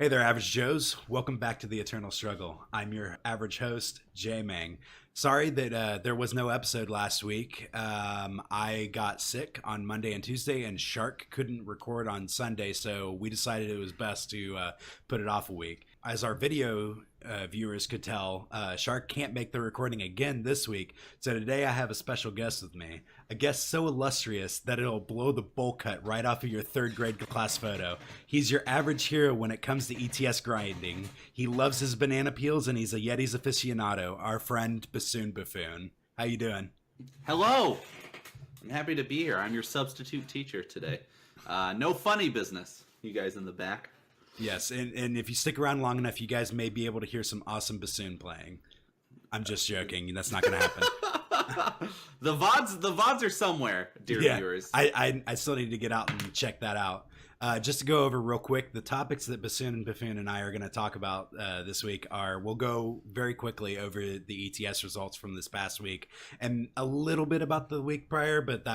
Hey there, Average Joes. Welcome back to the Eternal Struggle. I'm your average host, Jaymang. Sorry that there was no episode last week. I got sick on Monday and Tuesday, and Shark couldn't record on Sunday, so we decided it was best to put it off a week. As our video viewers could tell, Shark can't make the recording again this week, so today I have a special guest with me. A guest so illustrious that it'll blow the bowl cut right off of your third grade class photo. He's your average hero when it comes to ETS grinding. He loves his banana peels and he's a Yetis aficionado. Our friend BassoonBuffoon. How you doing? Hello! I'm happy to be here. I'm your substitute teacher today. No funny business, you guys in the back. Yes, and if you stick around long enough, you guys may be able to hear some awesome bassoon playing. I'm just joking. That's not going to happen. The VODs are somewhere, dear viewers. I still need to get out and check that out. Just to go over real quick, the topics that BassoonBuffoon and I are going to talk about this week are, we'll go very quickly over the ETS results from this past week and a little bit about the week prior, but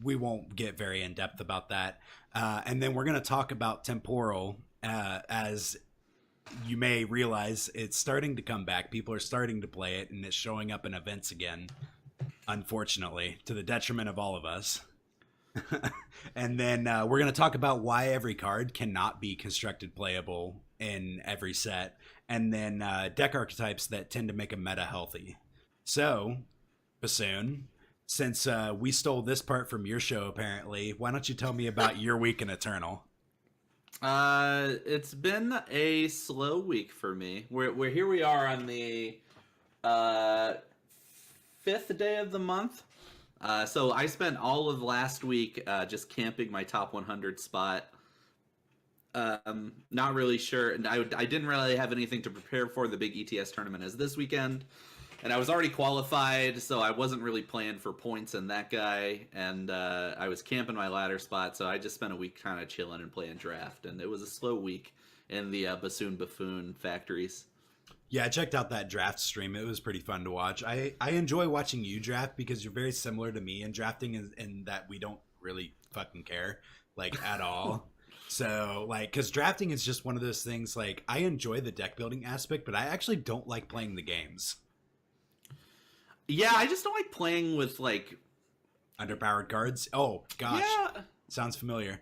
we won't get very in depth about that. And then we're going to talk about Temporal. As you may realize, it's starting to come back. People are starting to play it, and it's showing up in events again, unfortunately, to the detriment of all of us. And then we're going to talk about why every card cannot be constructed playable in every set, and then deck archetypes that tend to make a meta healthy. So, Bassoon, since we stole this part from your show, apparently, why don't you tell me about your week in Eternal? It's been a slow week for me. We're here. We are on the 5th day of the month. So I spent all of last week just camping my top 100 spot. Not really sure, and I didn't really have anything to prepare for. The big ETS tournament is this weekend, and I was already qualified, so I wasn't really playing for points in that guy, and I was camping my ladder spot, so I just spent a week kind of chilling and playing draft, and it was a slow week in the BassoonBuffoon factories. Yeah, I checked out that draft stream. It was pretty fun to watch. I enjoy watching you draft because you're very similar to me in drafting in that we don't really fucking care, like, at all. So, like, because drafting is just one of those things, like, I enjoy the deck building aspect, but I actually don't like playing the games. Yeah, I just don't like playing with, like... Underpowered cards? Oh, gosh. Yeah. Sounds familiar.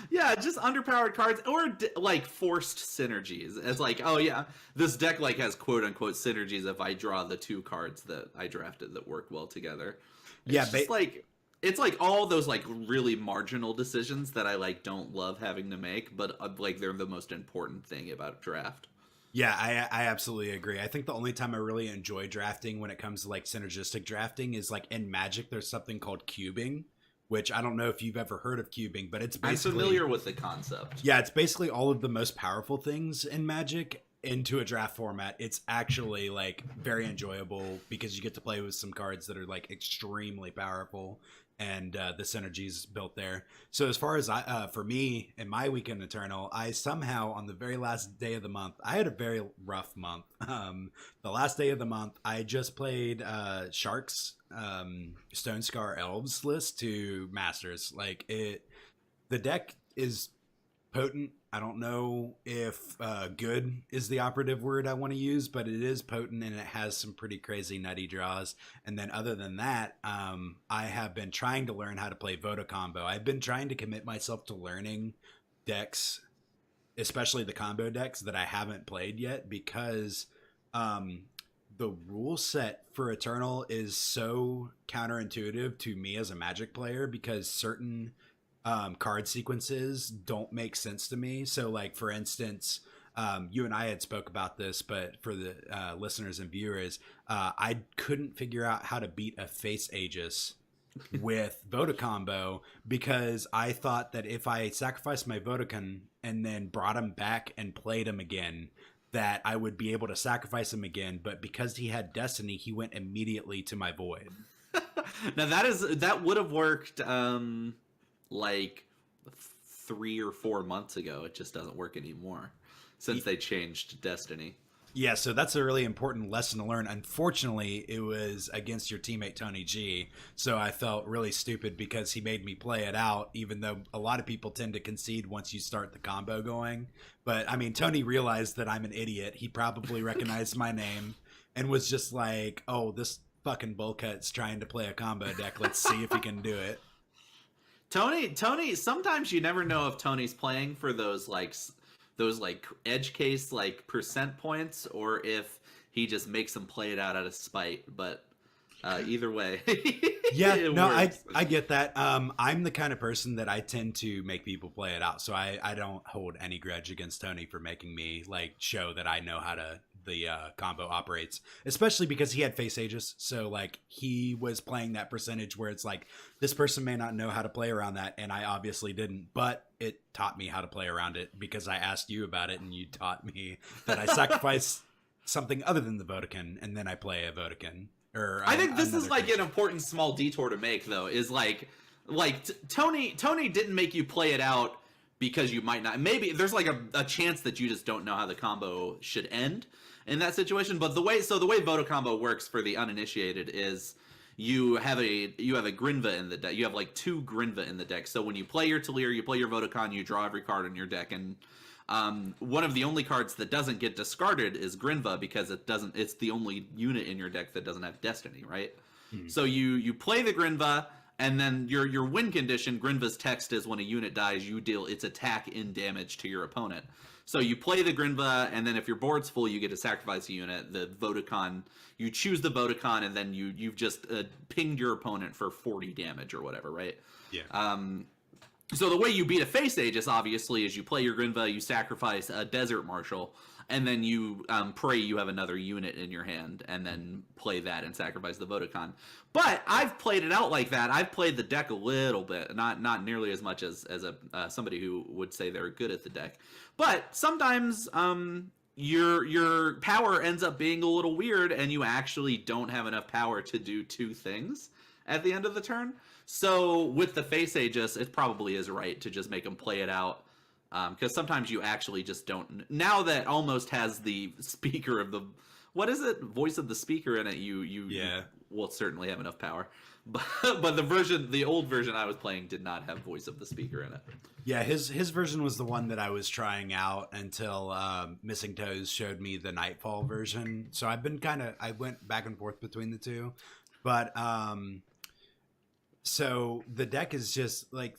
Yeah, just underpowered cards or like forced synergies. It's like, oh yeah, this deck like has quote unquote synergies if I draw the two cards that I drafted that work well together. It's just like it's like all those like really marginal decisions that I like don't love having to make, but like they're the most important thing about draft. Yeah, I absolutely agree. I think the only time I really enjoy drafting when it comes to like synergistic drafting is like in Magic. There's something called cubing, which I don't know if you've ever heard of cubing, but it's basically... I'm familiar with the concept. Yeah, it's basically all of the most powerful things in Magic into a draft format. It's actually like very enjoyable because you get to play with some cards that are like extremely powerful, and the synergies built there. So as far as for me in my weekend Eternal, I somehow on the very last day of the month, I had a very rough month. The last day of the month, I just played Shark's Stone Scar Elves list to Masters. Like the deck is potent. I don't know if good is the operative word I want to use, but it is potent and it has some pretty crazy nutty draws. And then other than that, I have been trying to learn how to play Voto Combo. I've been trying to commit myself to learning decks, especially the combo decks that I haven't played yet, because the rule set for Eternal is so counterintuitive to me as a Magic player because certain card sequences don't make sense to me. So like, for instance, you and I had spoke about this, but for the listeners and viewers, I couldn't figure out how to beat a Face Aegis with Voto Combo because I thought that if I sacrificed my Vodacon and then brought him back and played him again, that I would be able to sacrifice him again. But because he had Destiny, he went immediately to my Void. Now that would have worked like 3 or 4 months ago. It just doesn't work anymore since they changed Destiny. Yeah, so that's a really important lesson to learn. Unfortunately, it was against your teammate Tony G, so I felt really stupid because he made me play it out, even though a lot of people tend to concede once you start the combo going. But I mean, Tony realized that I'm an idiot. He probably recognized my name and was just like, "Oh, this fucking bullcut's trying to play a combo deck. Let's see if he can do it." Tony. Sometimes you never know if Tony's playing for those like edge case like percent points, or if he just makes him play it out of spite. But either way, yeah, no, I get that. I'm the kind of person that I tend to make people play it out, so I don't hold any grudge against Tony for making me like show that I know how to the combo operates, especially because he had face ages, so like he was playing that percentage where it's like this person may not know how to play around that, and I obviously didn't, but it taught me how to play around it because I asked you about it and you taught me that I sacrifice something other than the Vodafone and then I play a Vodafone. I think this is like an important small detour to make, though, is like Tony didn't make you play it out because you might not. Maybe there's like a chance that you just don't know how the combo should end in that situation. But the way Voto combo works for the uninitiated is you have a Grinva in the deck. You have like 2 Grinva in the deck. So when you play your Talir, you play your Vodacon, you draw every card in your deck, and one of the only cards that doesn't get discarded is Grinva because it's the only unit in your deck that doesn't have Destiny, right? Mm-hmm. So you play the Grinva, and then your win condition, Grinva's text is when a unit dies, you deal its attack in damage to your opponent. So you play the Grinva, and then if your board's full, you get to sacrifice a unit. The Vodacon, you choose the Vodacon, and then you've just pinged your opponent for 40 damage or whatever, right? Yeah. So the way you beat a face Aegis, obviously, is you play your Grinva, you sacrifice a Desert Marshal, and then you pray you have another unit in your hand, and then play that and sacrifice the Vodacon. But I've played it out like that. I've played the deck a little bit, not nearly as much as somebody who would say they're good at the deck. But sometimes your power ends up being a little weird, and you actually don't have enough power to do 2 things at the end of the turn. So with the face Aegis, it probably is right to just make them play it out. Because sometimes you actually just don't. Now that almost has the speaker of the, what is it? Voice of the speaker in it. You will certainly have enough power. But the old version I was playing did not have voice of the speaker in it. Yeah, his version was the one that I was trying out until Missing Toes showed me the Nightfall version. So I went back and forth between the two. But so the deck is just like,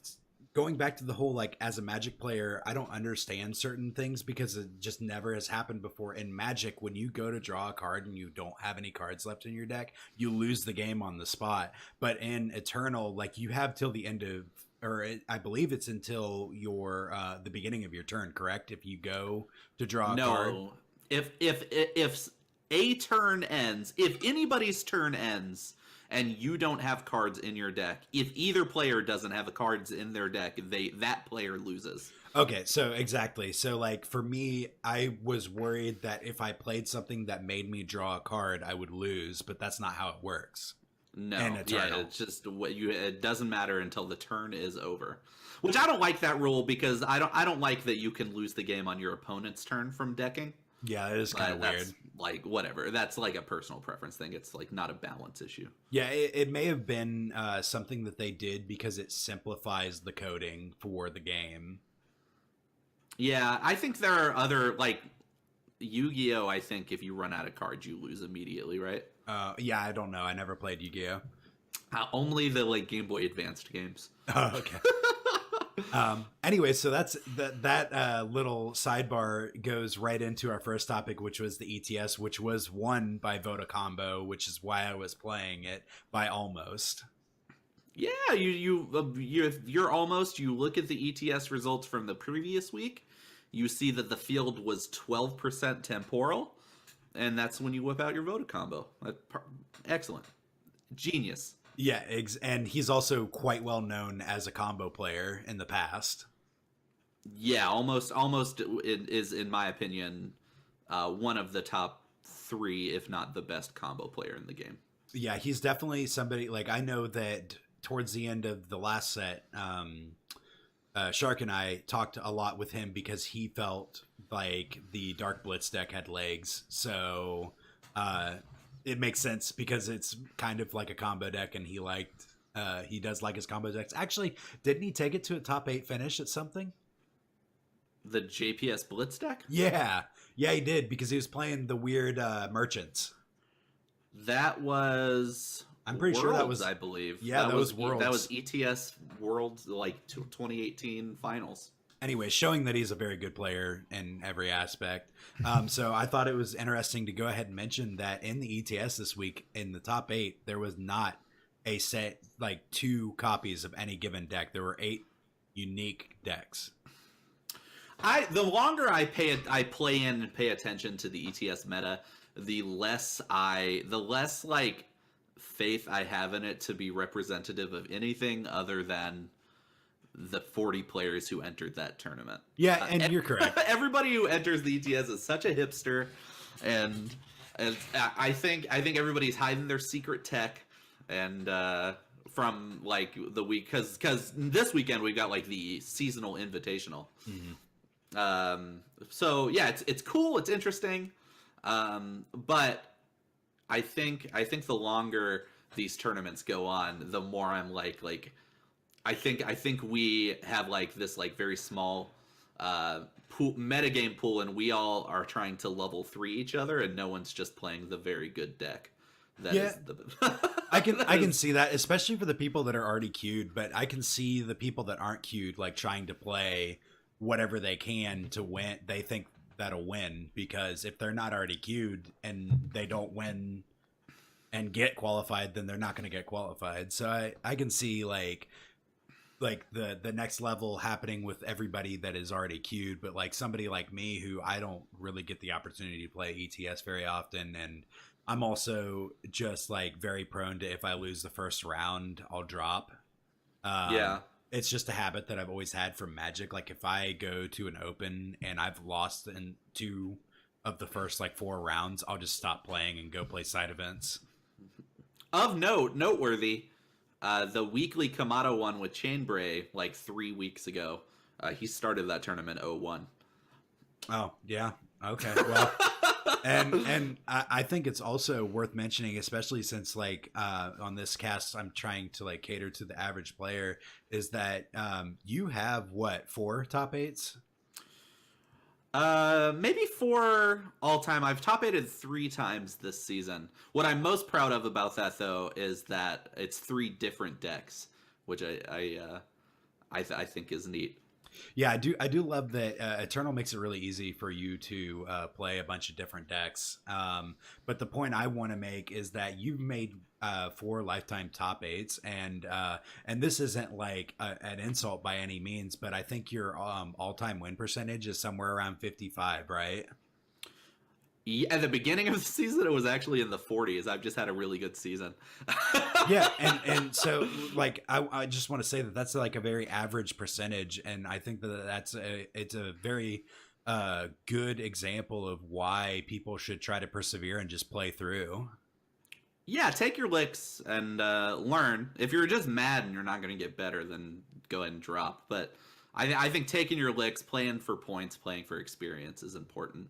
going back to the whole, like, as a Magic player, I don't understand certain things because it just never has happened before. In Magic, when you go to draw a card and you don't have any cards left in your deck, you lose the game on the spot. But in Eternal, like, you have till the end of, I believe it's until your the beginning of your turn, correct? If you go to draw a card. No, if a turn ends, if anybody's turn ends, and you don't have cards in your deck, if either player doesn't have the cards in their deck, that player loses. Okay, so exactly. So, like, for me, I was worried that if I played something that made me draw a card, I would lose, but that's not how it works. No, yeah, it's just it doesn't matter until the turn is over. Which I don't like that rule because I don't like that you can lose the game on your opponent's turn from decking. Yeah, it is kind of weird. Like, whatever. That's like a personal preference thing. It's like not a balance issue. Yeah, it may have been something that they did because it simplifies the coding for the game. Yeah, I think there are other, like, Yu-Gi-Oh! I think if you run out of cards, you lose immediately, right? Yeah, I don't know. I never played Yu-Gi-Oh! Only the, like, Game Boy Advanced games. Oh, okay. Anyway, so that's that little sidebar goes right into our first topic, which was the ETS, which was won by Voda Combo, which is why I was playing it by almost. Yeah, you're almost. You look at the ETS results from the previous week, you see that the field was 12% temporal, and that's when you whip out your Voda Combo. Excellent, genius. Yeah, and he's also quite well known as a combo player in the past. Yeah, almost is, in my opinion, one of the top 3, if not the best combo player in the game. Yeah, he's definitely somebody, like, I know that towards the end of the last set, Shark and I talked a lot with him because he felt like the Dark Blitz deck had legs, so it makes sense because it's kind of like a combo deck, and he does like his combo decks. Actually, didn't he take it to a top 8 finish at something? The JPS Blitz deck? Yeah, he did, because he was playing the weird merchants. That was I'm pretty Worlds, sure that was, I believe. Yeah, that was Worlds. That was ETS Worlds, like 2018 finals. Anyway, showing that he's a very good player in every aspect. So I thought it was interesting to go ahead and mention that in the ETS this week, in the top 8, there was not a set, like 2 copies of any given deck. There were 8 unique decks. The longer I play in and pay attention to the ETS meta, the less like faith I have in it to be representative of anything other than the 40 players who entered that tournament. Yeah, and you're correct. Everybody who enters the ETS is such a hipster, and I think everybody's hiding their secret tech, and from like the week, because this weekend we got like the seasonal invitational. Mm-hmm. So yeah, it's cool, it's interesting, but I think the longer these tournaments go on, the more I'm like I think we have like this like very small metagame pool, and we all are trying to level 3 each other, and no one's just playing the very good deck. I can see that, especially for the people that are already queued, but I can see the people that aren't queued like trying to play whatever they can to win. They think that'll win, because if they're not already queued and they don't win and get qualified, then they're not going to get qualified. So I can see like the next level happening with everybody that is already queued, but like somebody like me who I don't really get the opportunity to play ETS very often, and I'm also just like very prone to, if I lose the first round, I'll drop. Yeah. It's just a habit that I've always had from Magic. Like if I go to an open and I've lost in 2 of the first like 4 rounds, I'll just stop playing and go play side events. Of noteworthy, the weekly Kamado one with Chainbray like 3 weeks ago. He started that tournament 0-1. Oh, yeah. Okay. Well, and I think it's also worth mentioning, especially since like on this cast I'm trying to like cater to the average player, is that you have what, 4 top 8s? Maybe 4 all time. I've top 8'd 3 times this season. What I'm most proud of about that, though, is that it's 3 different decks, which I think is neat. Yeah, I do love that Eternal makes it really easy for you to play a bunch of different decks. But the point I want to make is that you've made 4 lifetime top 8s, and this isn't like an insult by any means, but I think your all-time win percentage is somewhere around 55, right? Yeah, at the beginning of the season, it was actually in the 40s. I've just had a really good season. Yeah, and so like I just want to say that that's like a very average percentage, and I think that it's a very good example of why people should try to persevere and just play through. Yeah, take your licks and learn. If you're just mad and you're not going to get better, then go ahead and drop. But I think taking your licks, playing for points, playing for experience is important.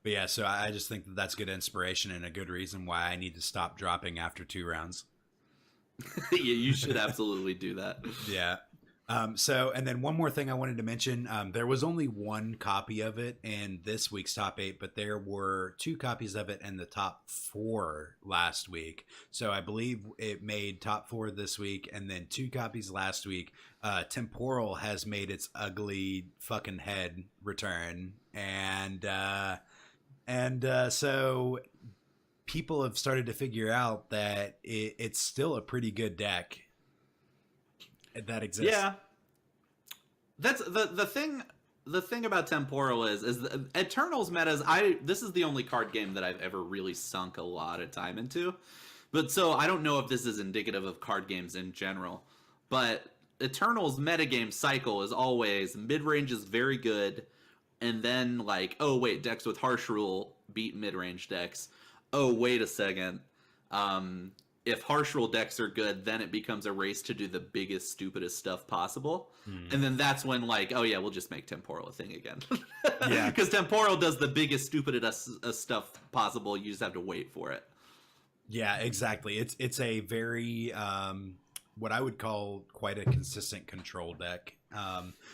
But yeah, so I just think that that's good inspiration and a good reason why I need to stop dropping after 2 rounds. Yeah, you should absolutely do that. Yeah. So, and then one more thing I wanted to mention, there was only 1 copy of it in this week's top 8, but there were 2 copies of it in the top 4 last week. So I believe it made top 4 this week, and then 2 copies last week. Temporal has made its ugly fucking head return, and so people have started to figure out that it's still a pretty good deck that exists. Yeah, that's the thing. The thing about Temporal is the Eternals metas. This is the only card game that I've ever really sunk a lot of time into, but so I don't know if this is indicative of card games in general. But Eternals metagame cycle is always mid-range is very good, and then like, oh wait, decks with harsh rule beat mid-range decks. Oh wait a second, if harsh rule decks are good, then it becomes a race to do the biggest, stupidest stuff possible. And then that's when, like, oh yeah, we'll just make Temporal a thing again. Yeah. Because Temporal does the biggest, stupidest stuff possible. You just have to wait for it. Yeah, exactly. It's a very what I would call quite a consistent control deck.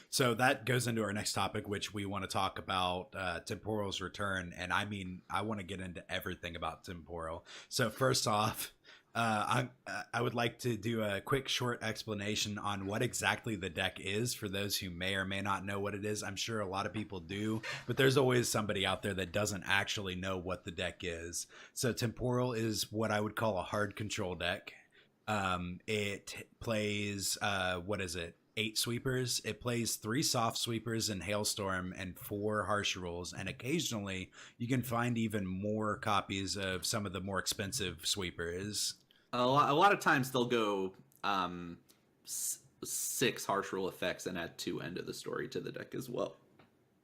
So that goes into our next topic, which we want to talk about Temporal's return. And I mean, I want to get into everything about Temporal. So first off, I would like to do a quick short explanation on what exactly the deck is for those who may or may not know what it is. I'm sure a lot of people do, but there's always somebody out there that doesn't actually know what the deck is. So Temporal is what I would call a hard control deck. It plays, what is it? 8 sweepers. It plays 3 soft sweepers in Hailstorm and 4 harsh rules. And occasionally you can find even more copies of some of the more expensive sweepers. A lot of times they'll go 6 harsh rule effects and add 2 end of the story to the deck as well.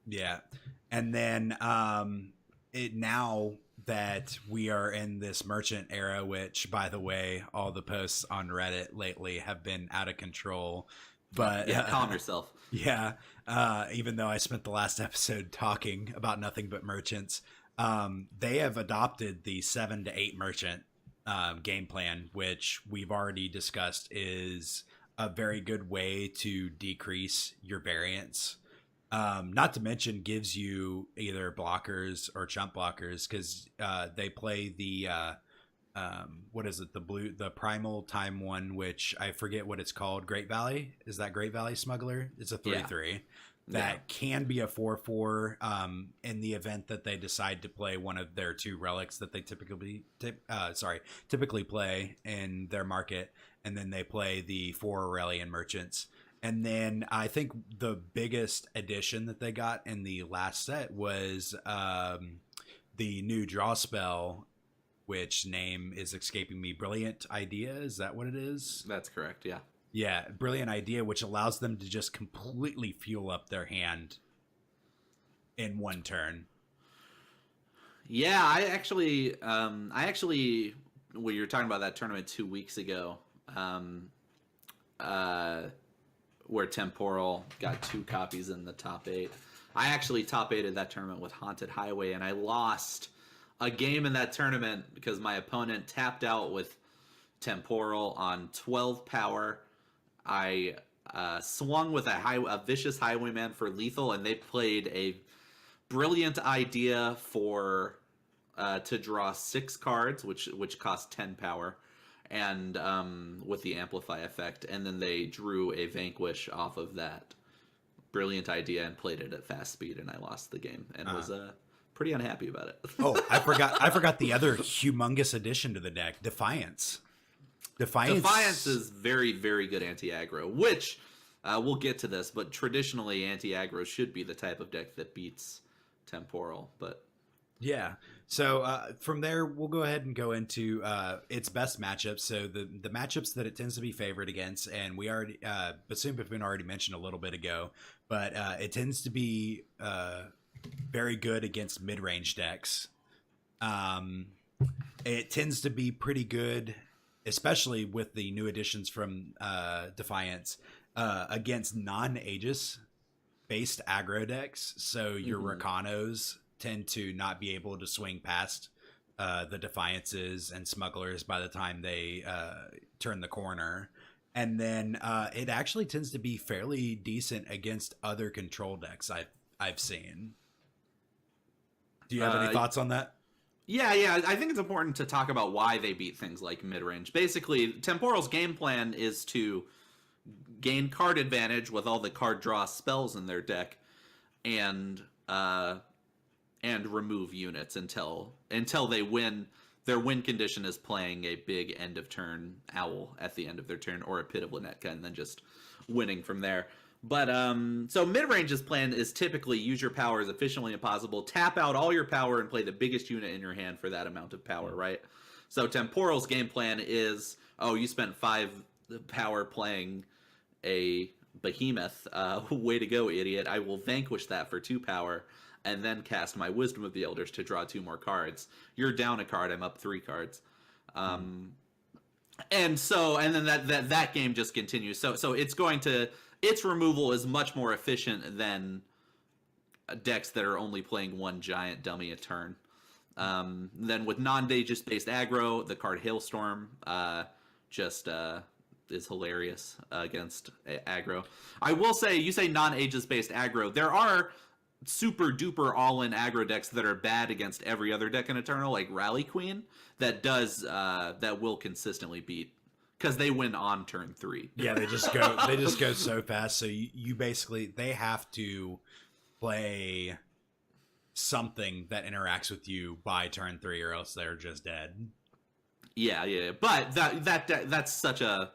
Yeah. And then it now that we are in this merchant era, which, by the way, all the posts on Reddit lately have been out of control. But yeah, calm yourself. Yeah. Even though I spent the last episode talking about nothing but merchants, they have adopted the 7 to 8 merchant game plan, which we've already discussed is a very good way to decrease your variance. Not to mention gives you either blockers or chump blockers, because they play the what is it, the primal time one, which I forget what it's called. Great Valley, is that Great Valley Smuggler? It's a 3/3 that can be a 4/4 in the event that they decide to play one of their 2 relics that they typically play in their market, and then they play the 4 Aurelian merchants. And then I think the biggest addition that they got in the last set was the new draw spell, which name is escaping me. Brilliant Idea, is that what it is? That's correct, yeah. Yeah, Brilliant Idea, which allows them to just completely fuel up their hand in one turn. Yeah, I actually, when you were talking about that tournament 2 weeks ago, where Temporal got 2 copies in the top 8, I actually top 8'd that tournament with Haunted Highway, and I lost a game in that tournament because my opponent tapped out with Temporal on 12 power. I swung with a Vicious Highwayman for lethal, and they played a Brilliant Idea for to draw 6 cards, which cost 10 power, and with the Amplify effect, and then they drew a Vanquish off of that Brilliant Idea and played it at fast speed, and I lost the game and was pretty unhappy about it. Oh, I forgot the other humongous addition to the deck, Defiance. Defiance is very, very good anti-aggro, which we'll get to this, but traditionally anti-aggro should be the type of deck that beats Temporal. But yeah, so from there we'll go ahead and go into its best matchups. So the matchups that it tends to be favored against, and we already BassoonBuffoon already mentioned a little bit ago, but it tends to be very good against mid-range decks. It tends to be pretty good, especially with the new additions from Defiance, against non-Aegis based aggro decks. So your Racanos tend to not be able to swing past the Defiances and Smugglers by the time they turn the corner. And then it actually tends to be fairly decent against other control decks I've seen. Do you have any thoughts on that? Yeah. I think it's important to talk about why they beat things like mid-range. Basically, Temporal's game plan is to gain card advantage with all the card draw spells in their deck, and remove units until they win. Their win condition is playing a big end of turn owl at the end of their turn, or a Pit of Winnetka, and then just winning from there. But so mid-range's plan is typically use your power as efficiently as possible, tap out all your power, and play the biggest unit in your hand for that amount of power, right? So Temporal's game plan is, you spent 5 power playing a behemoth. Way to go, idiot. I will vanquish that for 2 power, and then cast my Wisdom of the Elders to draw 2 more cards. You're down a card, I'm up 3 cards. And then that game just continues. So its removal is much more efficient than decks that are only playing one giant dummy a turn. Then with non-Daegis based aggro, the card Hailstorm just is hilarious against aggro. I will say, you say non-Aegis based aggro. There are super duper all-in aggro decks that are bad against every other deck in Eternal, like Rally Queen, that will consistently beat, because they win on turn 3. Yeah, they just go so fast. So you basically, they have to play something that interacts with you by turn 3, or else they're just dead. Yeah. But that's such a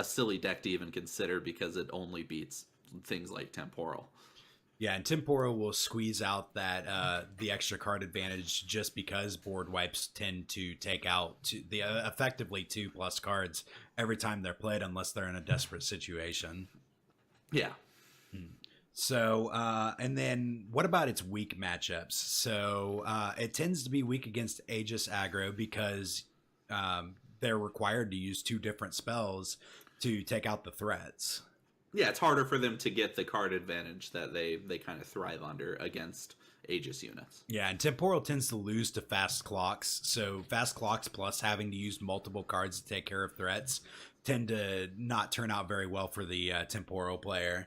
silly deck to even consider, because it only beats things like Temporal. Yeah, and Temporal will squeeze out that the extra card advantage, just because board wipes tend to take out effectively 2+ cards every time they're played, unless they're in a desperate situation. Yeah. So, and then what about its weak matchups? So it tends to be weak against Aegis aggro, because they're required to use 2 different spells to take out the threats. Yeah, it's harder for them to get the card advantage that they kind of thrive under against Aegis units. Yeah, and Temporal tends to lose to fast clocks. So fast clocks plus having to use multiple cards to take care of threats tend to not turn out very well for the Temporal player.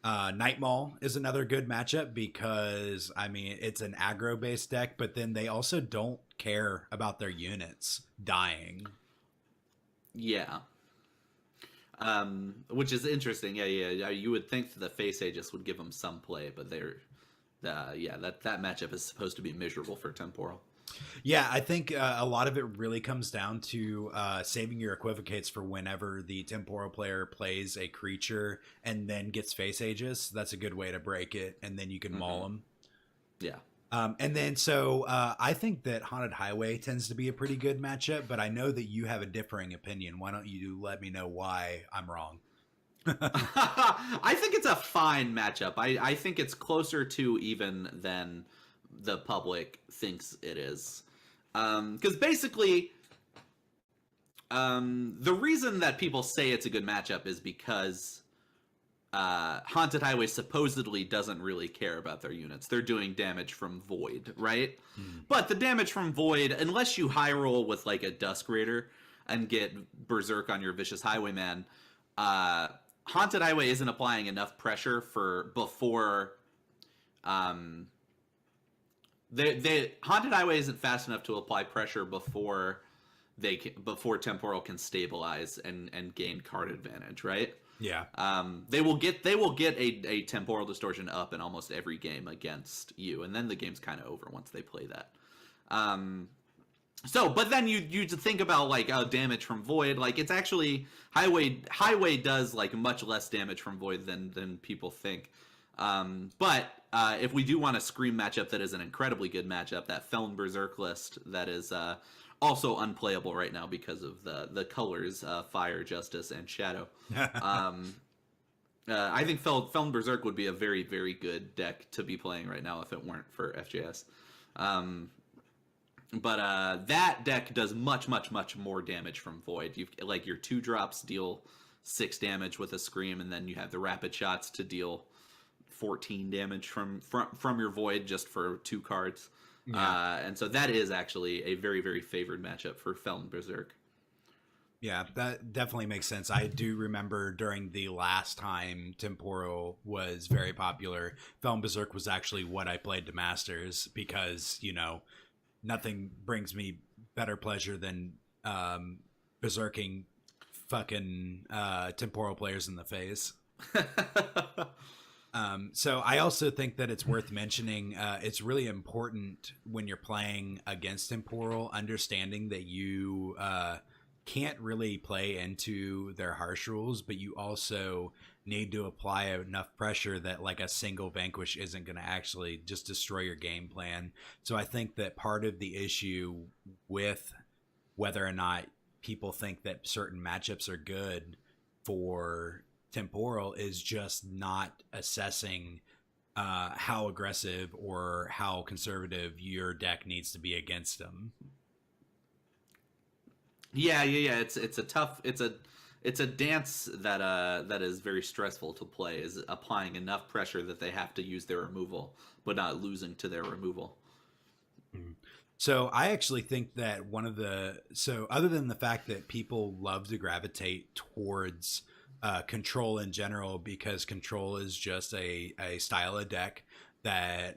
Night Maul is another good matchup, because, I mean, it's an aggro-based deck, but then they also don't care about their units dying. Yeah. Which is interesting. Yeah. You would think the face Aegis would give them some play, but that matchup is supposed to be miserable for Temporal. Yeah, I think a lot of it really comes down to saving your equivocates for whenever the Temporal player plays a creature and then gets face Aegis. That's a good way to break it, and then you can maul them. Yeah. And then, so I think that Haunted Highway tends to be a pretty good matchup, but I know that you have a differing opinion. Why don't you let me know why I'm wrong? I think it's a fine matchup. I think it's closer to even than the public thinks it is. Because basically, the reason that people say it's a good matchup is because Haunted Highway supposedly doesn't really care about their units. They're doing damage from Void, right? But the damage from Void, unless you high roll with like a Dusk Raider and get Berserk on your Vicious Highwayman, Haunted Highway isn't applying enough pressure before Haunted Highway isn't fast enough to apply pressure before Temporal can stabilize and gain card advantage, right? Yeah. They will get a Temporal Distortion up in almost every game against you, and then the game's kind of over once they play that. But then you think about like damage from Void. Like, it's actually Highway does like much less damage from Void than people think. But if we do want a Scream matchup that is an incredibly good matchup, that Feln Berserk list that is also unplayable right now because of the colors, Fire, Justice, and Shadow. I think Feln Berserk would be a very, very good deck to be playing right now if it weren't for FJS. But that deck does much, much, much more damage from Void. Like, your 2-drops deal 6 damage with a Scream, and then you have the rapid shots to deal 14 damage from your Void just for 2 cards. Yeah. And so that is actually a very, very favored matchup for Feln Berserk. Yeah, that definitely makes sense. I do remember during the last time Temporal was very popular, Feln Berserk was actually what I played to Masters, because, nothing brings me better pleasure than berserking fucking Temporal players in the face. So I also think that it's worth mentioning, it's really important when you're playing against Temporal, understanding that you can't really play into their harsh rules, but you also need to apply enough pressure that like a single vanquish isn't going to actually just destroy your game plan. So I think that part of the issue with whether or not people think that certain matchups are good for Temporal is just not assessing how aggressive or how conservative your deck needs to be against them. Yeah. It's a tough. It's a dance that that is very stressful to play. Is applying enough pressure that they have to use their removal, but not losing to their removal. Mhm. So I actually think that other than the fact that people love to gravitate towards control in general, because control is just a style of deck that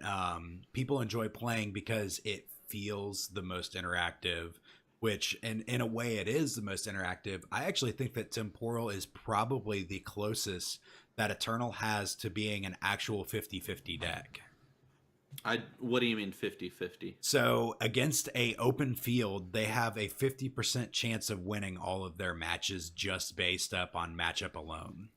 people enjoy playing because it feels the most interactive, which in a way it is the most interactive. I actually think that Temporal is probably the closest that Eternal has to being an actual 50-50 deck. What do you mean 50-50? So against a open field, they have a 50% chance of winning all of their matches just based up on matchup alone.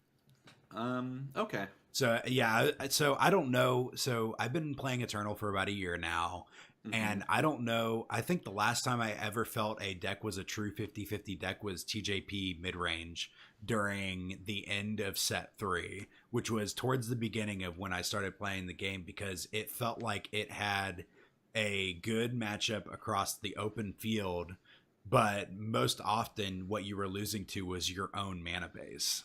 Okay. So yeah, so I don't know. So I've been playing Eternal for about a year now, Mm-hmm. and I don't know. I think the last time I ever felt a deck was a true 50-50 deck was TJP mid-range during the end of set 3, which was towards the beginning of when I started playing the game, because it felt like it had a good matchup across the open field, but most often what you were losing to was your own mana base.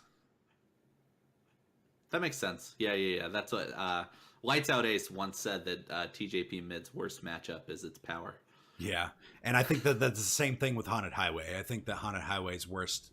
That makes sense. Yeah. That's what Lights Out Ace once said, that TJP mid's worst matchup is its power. Yeah, and I think that that's the same thing with Haunted Highway. I think that Haunted Highway's worst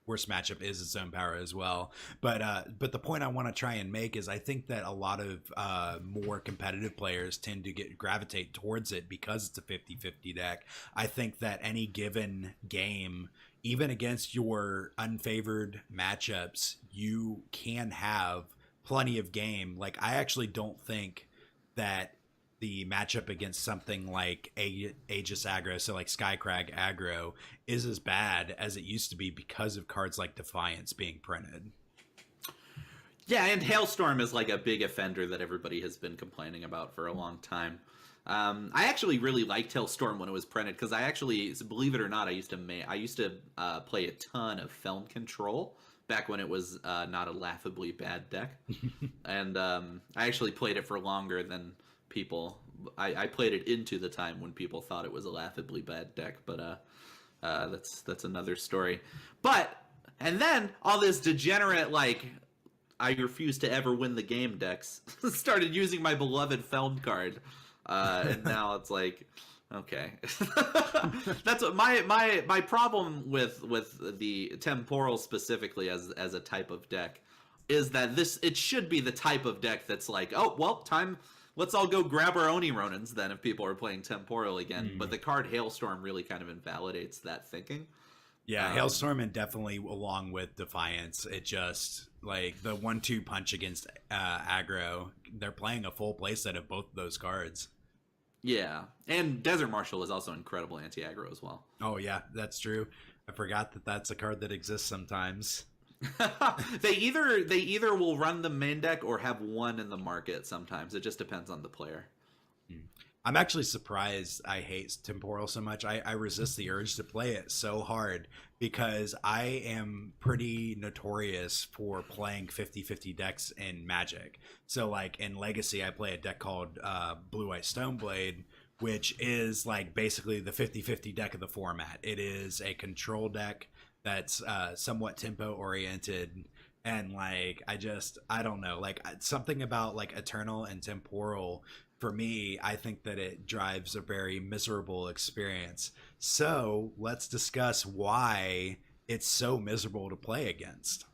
matchup is its own power as well. But the point I want to try and make is I think that a lot of more competitive players tend to gravitate towards it because it's a 50-50 deck. I think that any given game, even against your unfavored matchups, you can have plenty of game. Like, I actually don't think that the matchup against something like Aegis aggro, so like Skycrag aggro, is as bad as it used to be because of cards like Defiance being printed. Yeah, and Hailstorm is like a big offender that everybody has been complaining about for a long time. I actually really liked Hailstorm when it was printed, because I actually, believe it or not, I used to play a ton of Film Control back when it was not a laughably bad deck, and I actually played it for longer than people. I played it into the time when people thought it was a laughably bad deck, but that's another story. But and then all this degenerate, like, I refuse to ever win the game decks started using my beloved Feld card, and now it's like, okay. That's what my problem with the Temporal specifically as a type of deck is that it should be the type of deck that's like, oh well, time, let's all go grab our Oni Ronins then if people are playing Temporal again. But the card Hailstorm really kind of invalidates that thinking. Yeah, Hailstorm, and definitely along with Defiance, it just like the 1-2 punch against aggro. They're playing a full playset of both of those cards. Yeah, and Desert Marshal is also incredible anti-aggro as well. Oh yeah, that's true. I forgot that that's a card that exists sometimes. They either will run the main deck or have one in the market sometimes. It just depends on the player. I'm actually surprised I hate Temporal so much. I resist the urge to play it so hard because I am pretty notorious for playing 50-50 decks in Magic. So like in Legacy, I play a deck called Blue White Stoneblade, which is like basically the 50-50 deck of the format. It is a control deck that's somewhat tempo oriented, and like I don't know, like something about like Eternal and Temporal, for me, I think that it drives a very miserable experience. So let's discuss why it's so miserable to play against.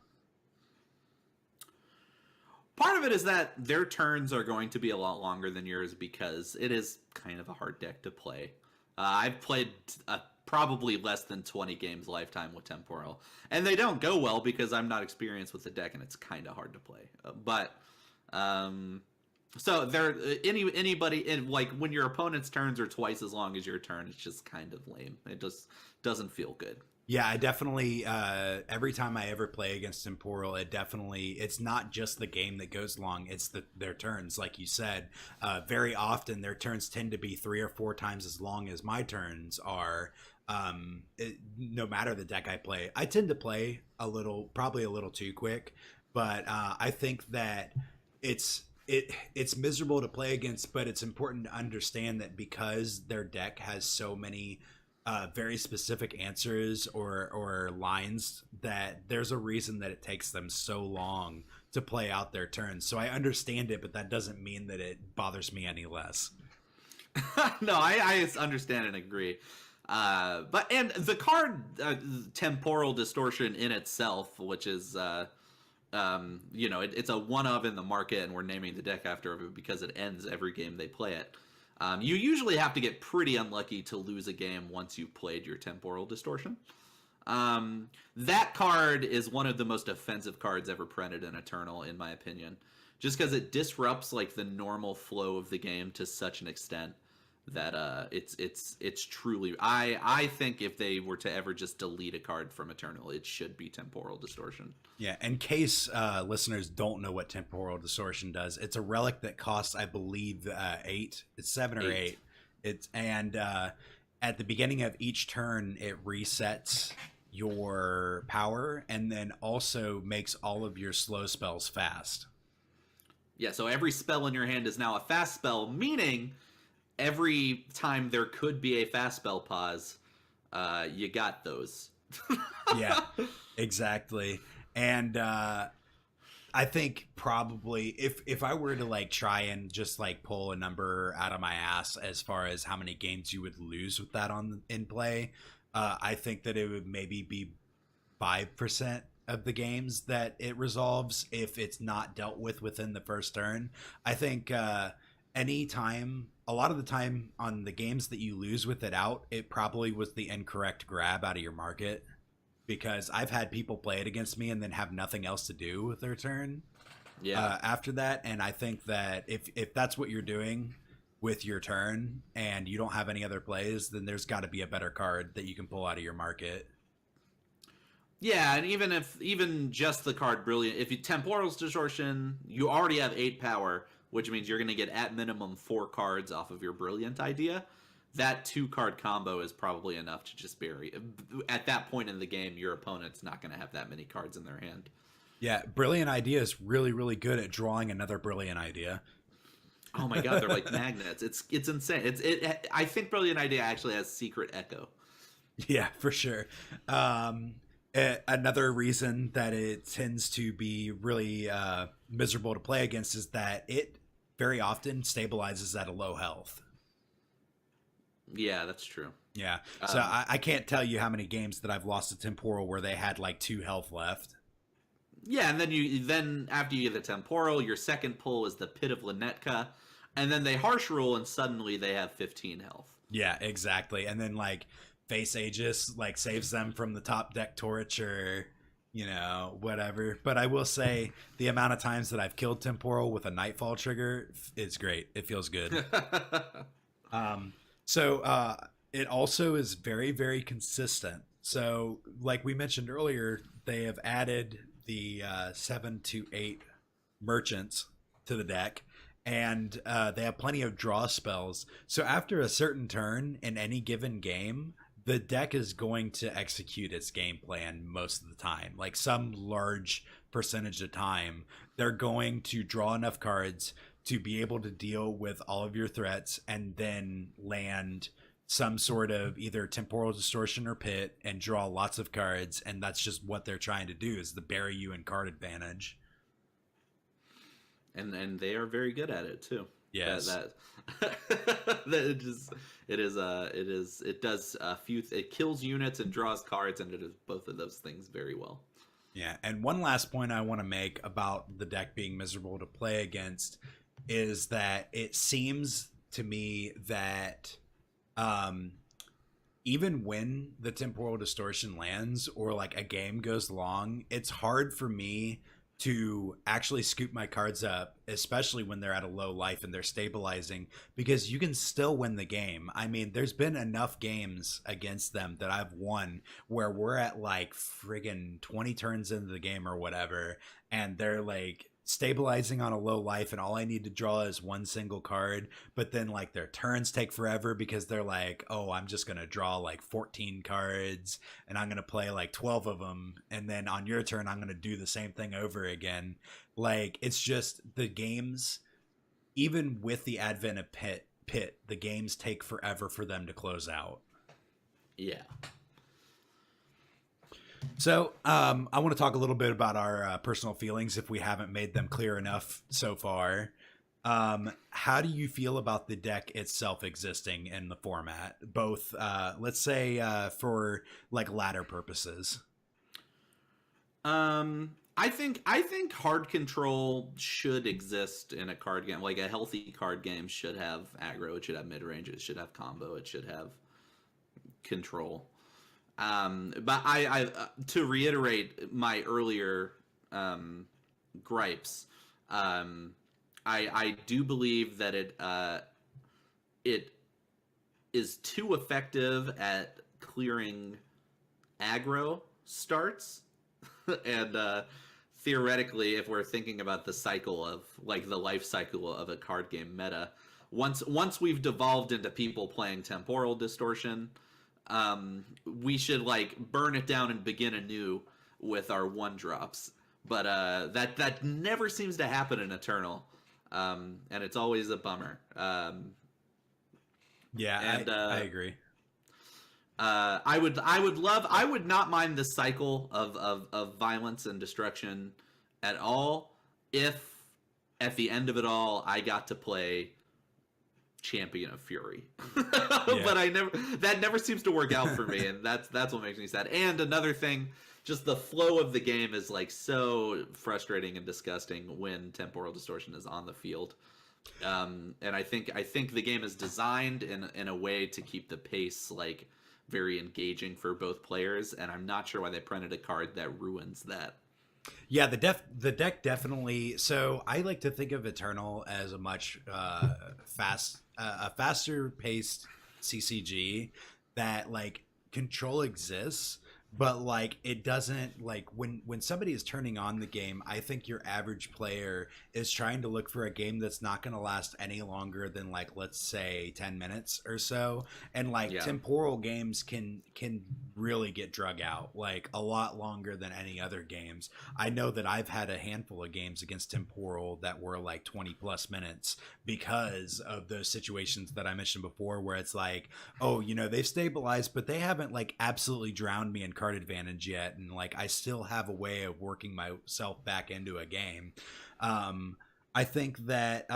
Part of it is that their turns are going to be a lot longer than yours because it is kind of a hard deck to play. I've played probably less than 20 games lifetime with Temporal, and they don't go well because I'm not experienced with the deck and it's kind of hard to play. So there, anybody in, like, when your opponent's turns are twice as long as your turn, it's just kind of lame. It just doesn't feel good. Yeah, I definitely every time I ever play against Temporal, it's not just the game that goes long, it's their turns, like you said. Very often their turns tend to be 3 or 4 times as long as my turns are. No matter the deck I play, I tend to play probably a little too quick, but I think that it's miserable to play against, but it's important to understand that because their deck has so many very specific answers or lines that there's a reason that it takes them so long to play out their turns. So I understand it, but that doesn't mean that it bothers me any less. No, I understand and agree. But and the card Temporal Distortion in itself, which is it's a one of in the market, and we're naming the deck after it because it ends every game they play it. You usually have to get pretty unlucky to lose a game once you've played your Temporal Distortion. That card is one of the most offensive cards ever printed in Eternal, in my opinion, just because it disrupts like the normal flow of the game to such an extent that it's truly. I think if they were to ever just delete a card from Eternal, it should be Temporal Distortion. Yeah, in case listeners don't know what Temporal Distortion does, it's a relic that costs, I believe, 8. It's 7 or 8. It's at the beginning of each turn, it resets your power and then also makes all of your slow spells fast. Yeah, so every spell in your hand is now a fast spell, meaning every time there could be a fast spell pause, you got those. Yeah, exactly. And I think probably if I were to like try and just like pull a number out of my ass as far as how many games you would lose with that in play, I think that it would maybe be 5% of the games that it resolves if it's not dealt with within the first turn. I think a lot of the time on the games that you lose with it out, it probably was the incorrect grab out of your market, because I've had people play it against me and then have nothing else to do with their turn after that. And I think that if that's what you're doing with your turn and you don't have any other plays, then there's got to be a better card that you can pull out of your market. Yeah, and even just the card Brilliant, if you Temporal Distortion, you already have 8 power, which means you're going to get at minimum 4 cards off of your Brilliant idea. That 2-card combo is probably enough to just bury. At that point in the game, your opponent's not going to have that many cards in their hand. Yeah, Brilliant Idea is really, really good at drawing another Brilliant Idea. Oh my god, they're like magnets. It's insane. I think Brilliant Idea actually has Secret Echo. Yeah, for sure. Another reason that it tends to be really miserable to play against is that it very often stabilizes at a low health. Yeah, that's true. Yeah, so I can't tell you how many games that I've lost to Temporal where they had like 2 health left. Yeah, and then after you get the Temporal, your second pull is the Pit of Linetka, and then they harsh rule and suddenly they have 15 health. Yeah, exactly. And then like Face Aegis like saves them from the top deck torch or whatever. But I will say the amount of times that I've killed Temporal with a Nightfall trigger is great. It feels good. So it also is very, very consistent. So like we mentioned earlier, they have added the 7 to 8 merchants to the deck, and they have plenty of draw spells. So after a certain turn in any given game, the deck is going to execute its game plan most of the time. Like some large percentage of time, they're going to draw enough cards to be able to deal with all of your threats and then land some sort of either Temporal Distortion or Pit and draw lots of cards. And that's just what they're trying to do, is to bury you in card advantage. And they are very good at it too. Yes. It kills units and draws cards, and it does both of those things very well. Yeah, and one last point I want to make about the deck being miserable to play against is that it seems to me that even when the Temporal Distortion lands or like a game goes long, it's hard for me to actually scoop my cards up, especially when they're at a low life and they're stabilizing, because you can still win the game. I mean, there's been enough games against them that I've won where we're at like friggin' 20 turns into the game or whatever, and they're like stabilizing on a low life and all I need to draw is one single card, but then like their turns take forever because they're like, oh, I'm just gonna draw like 14 cards and I'm gonna play like 12 of them, and then on your turn I'm gonna do the same thing over again. Like, it's just the games, even with the advent of Pit, the games take forever for them to close out. Yeah. So, I want to talk a little bit about our personal feelings if we haven't made them clear enough so far. How do you feel about the deck itself existing in the format? Both, let's say, for like ladder purposes. I think hard control should exist in a card game. Like a healthy card game should have aggro, it should have mid range, it should have combo, it should have control. But to reiterate my earlier gripes, I do believe that it is too effective at clearing aggro starts, and theoretically, if we're thinking about the cycle of like the life cycle of a card game meta, once we've devolved into people playing temporal distortion, we should like burn it down and begin anew with our one drops. But that never seems to happen in Eternal, and it's always a bummer. I agree. I would not mind the cycle of violence and destruction at all if at the end of it all I got to play Champion of Fury. But that never seems to work out for me, and that's what makes me sad. And another thing, just the flow of the game is like so frustrating and disgusting when temporal distortion is on the field. And I think the game is designed in a way to keep the pace like very engaging for both players, and I'm not sure why they printed a card that ruins that. Yeah, the deck definitely. So I like to think of Eternal as a much faster paced CCG that like control exists, but like it doesn't, like when somebody is turning on the game, I think your average player is trying to look for a game that's not going to last any longer than like, let's say 10 minutes or so. And like temporal games can really get drug out like a lot longer than any other games. I know that I've had a handful of games against temporal that were like 20 plus minutes because of those situations that I mentioned before, where it's like, oh, you know, they've stabilized, but they haven't like absolutely drowned me in card advantage yet, and like I still have a way of working myself back into a game. I think that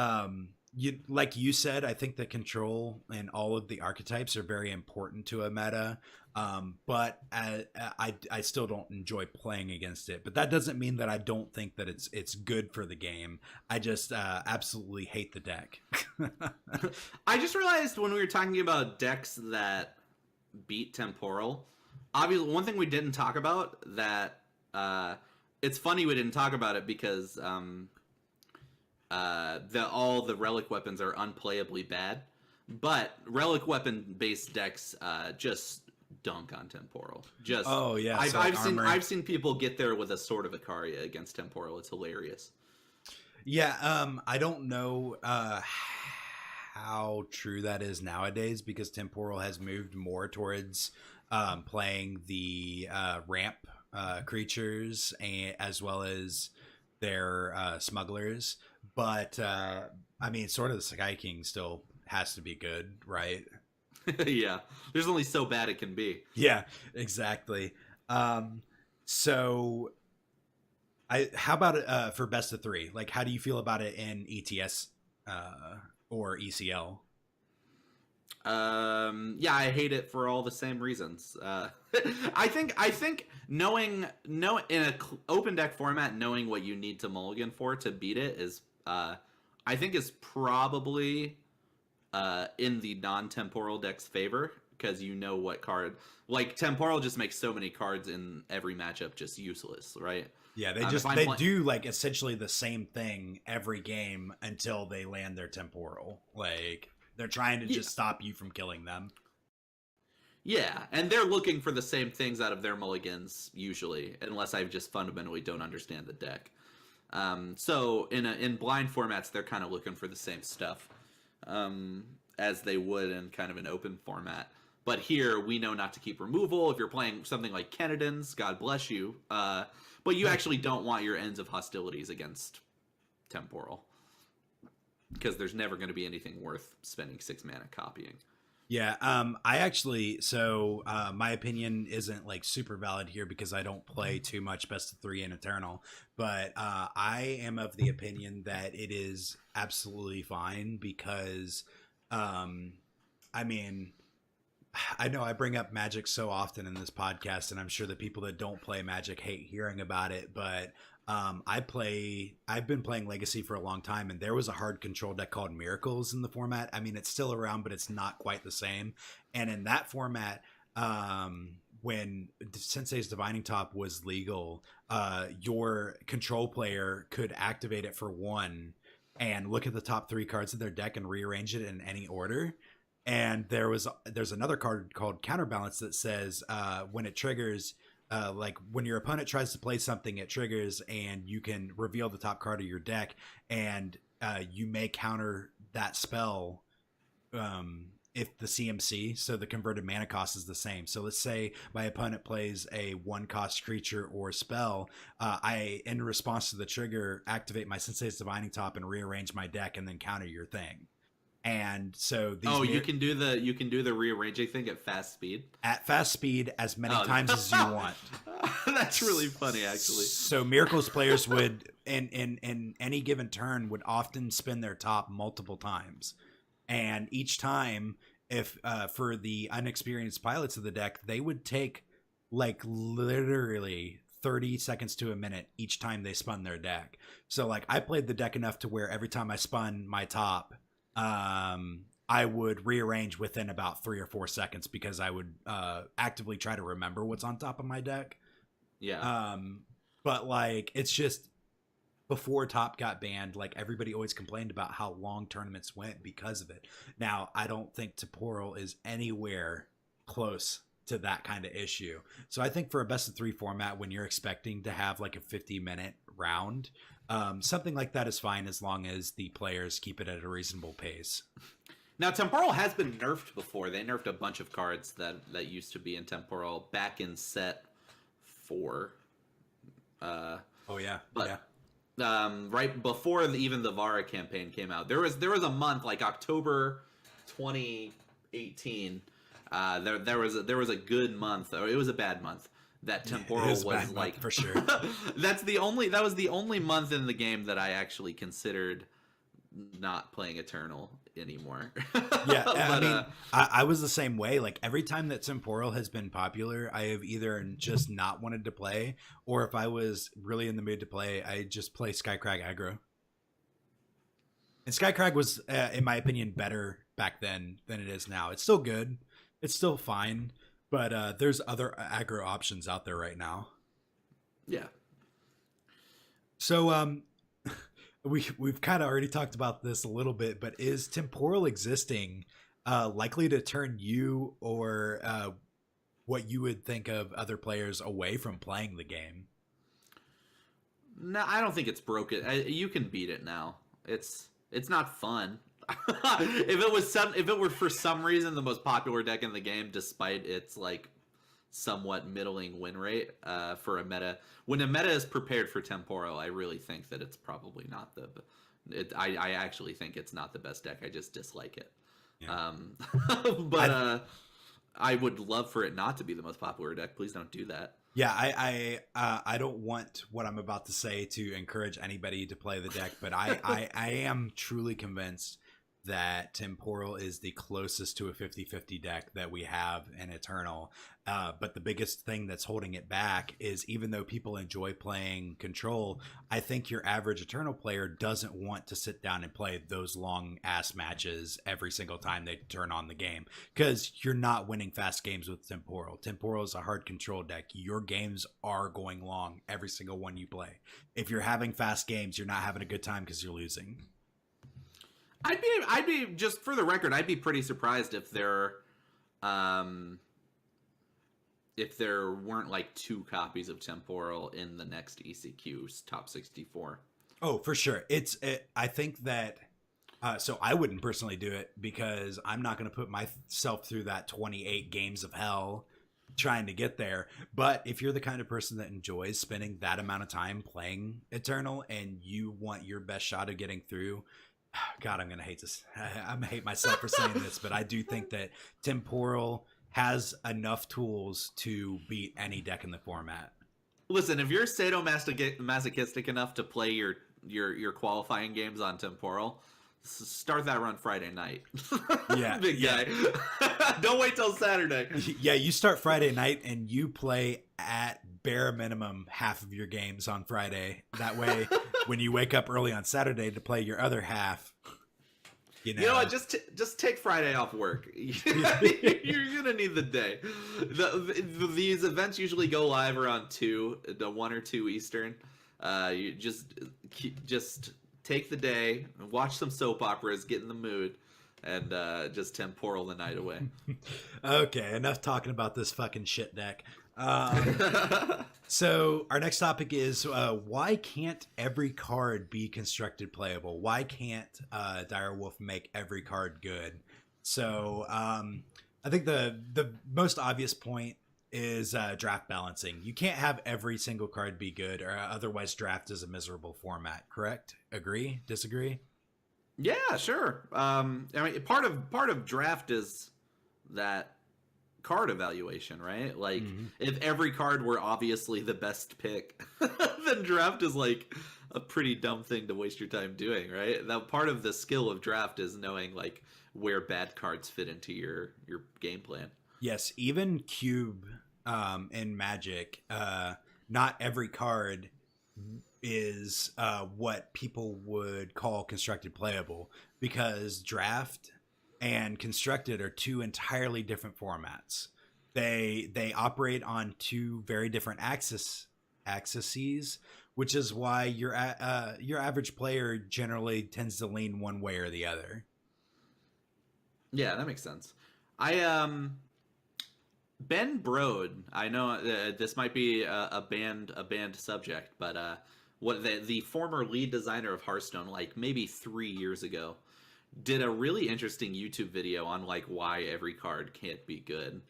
like you said, I think that control and all of the archetypes are very important to a meta, but I still don't enjoy playing against it. But that doesn't mean that I don't think that it's good for the game. I just absolutely hate the deck. I just realized when we were talking about decks that beat temporal, obviously one thing we didn't talk about that it's funny we didn't talk about it because all the relic weapons are unplayably bad, but relic weapon based decks just dunk on temporal. Just I've seen people get there with a Sword of Icaria against temporal. It's hilarious. Yeah, I don't know how true that is nowadays because temporal has moved more towards playing the ramp creatures as well as their smugglers. But I mean, sort of the Sky King still has to be good, right? Yeah, there's only so bad it can be. Yeah, exactly. So how about it for best of three? Like, how do you feel about it in ETS or ECL? Yeah, I hate it for all the same reasons. I think knowing in a open deck format, knowing what you need to mulligan for to beat it is I think is probably in the non-temporal deck's favor, because you know what card, like temporal just makes so many cards in every matchup just useless, right? Yeah, they do like essentially the same thing every game until they land their temporal. Like they're trying to just stop you from killing them. Yeah, and they're looking for the same things out of their mulligans usually, unless I just fundamentally don't understand the deck. So in blind formats, they're kind of looking for the same stuff as they would in kind of an open format. But here, we know not to keep removal. If you're playing something like Kenedans, God bless you. But you actually don't want your ends of hostilities against temporal, because there's never going to be anything worth spending 6 mana copying. Yeah, I actually, my opinion isn't like super valid here because I don't play too much Best of Three and Eternal, but I am of the opinion that it is absolutely fine because, um, I mean, I know I bring up Magic so often in this podcast, and I'm sure the people that don't play Magic hate hearing about it. But I've been playing Legacy for a long time, and there was a hard control deck called Miracles in the format. I mean, it's still around, but it's not quite the same. And in that format, when Sensei's Divining Top was legal, your control player could activate it for one and look at the top three cards of their deck and rearrange it in any order. And there's another card called Counterbalance that says when it triggers, like when your opponent tries to play something, it triggers and you can reveal the top card of your deck, and you may counter that spell if the CMC, so the converted mana cost, is the same. So let's say my opponent plays a one cost creature or spell. I, in response to the trigger, activate my Sensei's Divining Top and rearrange my deck and then counter your thing. And so these you can do the rearranging thing at fast speed as many times as you want. That's really funny, actually. So Miracles players would in any given turn would often spin their top multiple times, and each time, if for the unexperienced pilots of the deck, they would take like literally 30 seconds to a minute each time they spun their deck. So like I played the deck enough to where every time I spun my top, I would rearrange within about 3 or 4 seconds because I would actively try to remember what's on top of my deck. Yeah. But like it's just before top got banned, like everybody always complained about how long tournaments went because of it. Now, I don't think Temporal is anywhere close to that kind of issue. So I think for a best of 3 format, when you're expecting to have like a 50-minute round, something like that is fine as long as the players keep it at a reasonable pace. Now, Temporal has been nerfed before. They nerfed a bunch of cards that used to be in Temporal back in set 4. Right before even the Vara campaign came out, there was a month like October 2018. There was a good month, or it was a bad month, that Temporal was like, for sure. that was the only month in the game that I actually considered not playing Eternal anymore. Yeah, but, I was the same way. Like every time that Temporal has been popular, I have either just not wanted to play, or if I was really in the mood to play, I just play Skycrag aggro. And Skycrag was, in my opinion, better back then than it is now. It's still good. It's still fine, but there's other aggro options out there right now. Yeah. So we've kind of already talked about this a little bit, but is Temporal existing likely to turn you or what you would think of other players away from playing the game? No, I don't think it's broken. You can beat it now. It's not fun. If it were for some reason the most popular deck in the game, despite its like somewhat middling win rate for a meta, when a meta is prepared for Temporal, I really think that it's probably not I actually think it's not the best deck. I just dislike it. Yeah. But I would love for it not to be the most popular deck. Please don't do that. Yeah, I don't want what I'm about to say to encourage anybody to play the deck, but I am truly convinced that Temporal is the closest to a 50-50 deck that we have in Eternal. But the biggest thing that's holding it back is, even though people enjoy playing Control, I think your average Eternal player doesn't want to sit down and play those long ass matches every single time they turn on the game, because you're not winning fast games with Temporal. Temporal is a hard Control deck. Your games are going long, every single one you play. If you're having fast games, you're not having a good time because you're losing. I'd be just for the record, I'd be pretty surprised if there weren't like 2 copies of Temporal in the next ECQ's top 64. Oh, for sure. I think that so I wouldn't personally do it because I'm not going to put myself through that 28 games of hell trying to get there. But if you're the kind of person that enjoys spending that amount of time playing Eternal and you want your best shot of getting through, God, I'm gonna hate this. I'm gonna hate myself for saying this, but I do think that Temporal has enough tools to beat any deck in the format. Listen, if you're sadomasochistic enough to play your qualifying games on Temporal, start that run Friday night. Yeah, big guy. Don't wait till Saturday. Yeah, you start Friday night and you play at bare minimum half of your games on Friday. That way, when you wake up early on Saturday to play your other half, you know what? Just take Friday off work. You're gonna need the day. These events usually go live around 1 or 2 Eastern. You just take the day, watch some soap operas, get in the mood, and just Temporal the night away. Okay, enough talking about this fucking shit deck. So our next topic is why can't every card be constructed playable? Why can't Direwolf make every card good? So I think the most obvious point is draft balancing. You can't have every single card be good, or otherwise draft is a miserable format. Correct? Agree? Disagree? Yeah, sure. I mean, part of draft is that card evaluation, right? Like, if every card were obviously the best pick, then draft is like a pretty dumb thing to waste your time doing, right? That part of the skill of draft is knowing like where bad cards fit into your game plan. Yes, even Cube in Magic, not every card is what people would call constructed playable, because draft and constructed are two entirely different formats. They operate on two very different axes, which is why your average player generally tends to lean one way or the other. Yeah, that makes sense. Ben Brode, I know this might be a banned subject, but what the former lead designer of Hearthstone, like maybe 3 years ago, did a really interesting YouTube video on like why every card can't be good.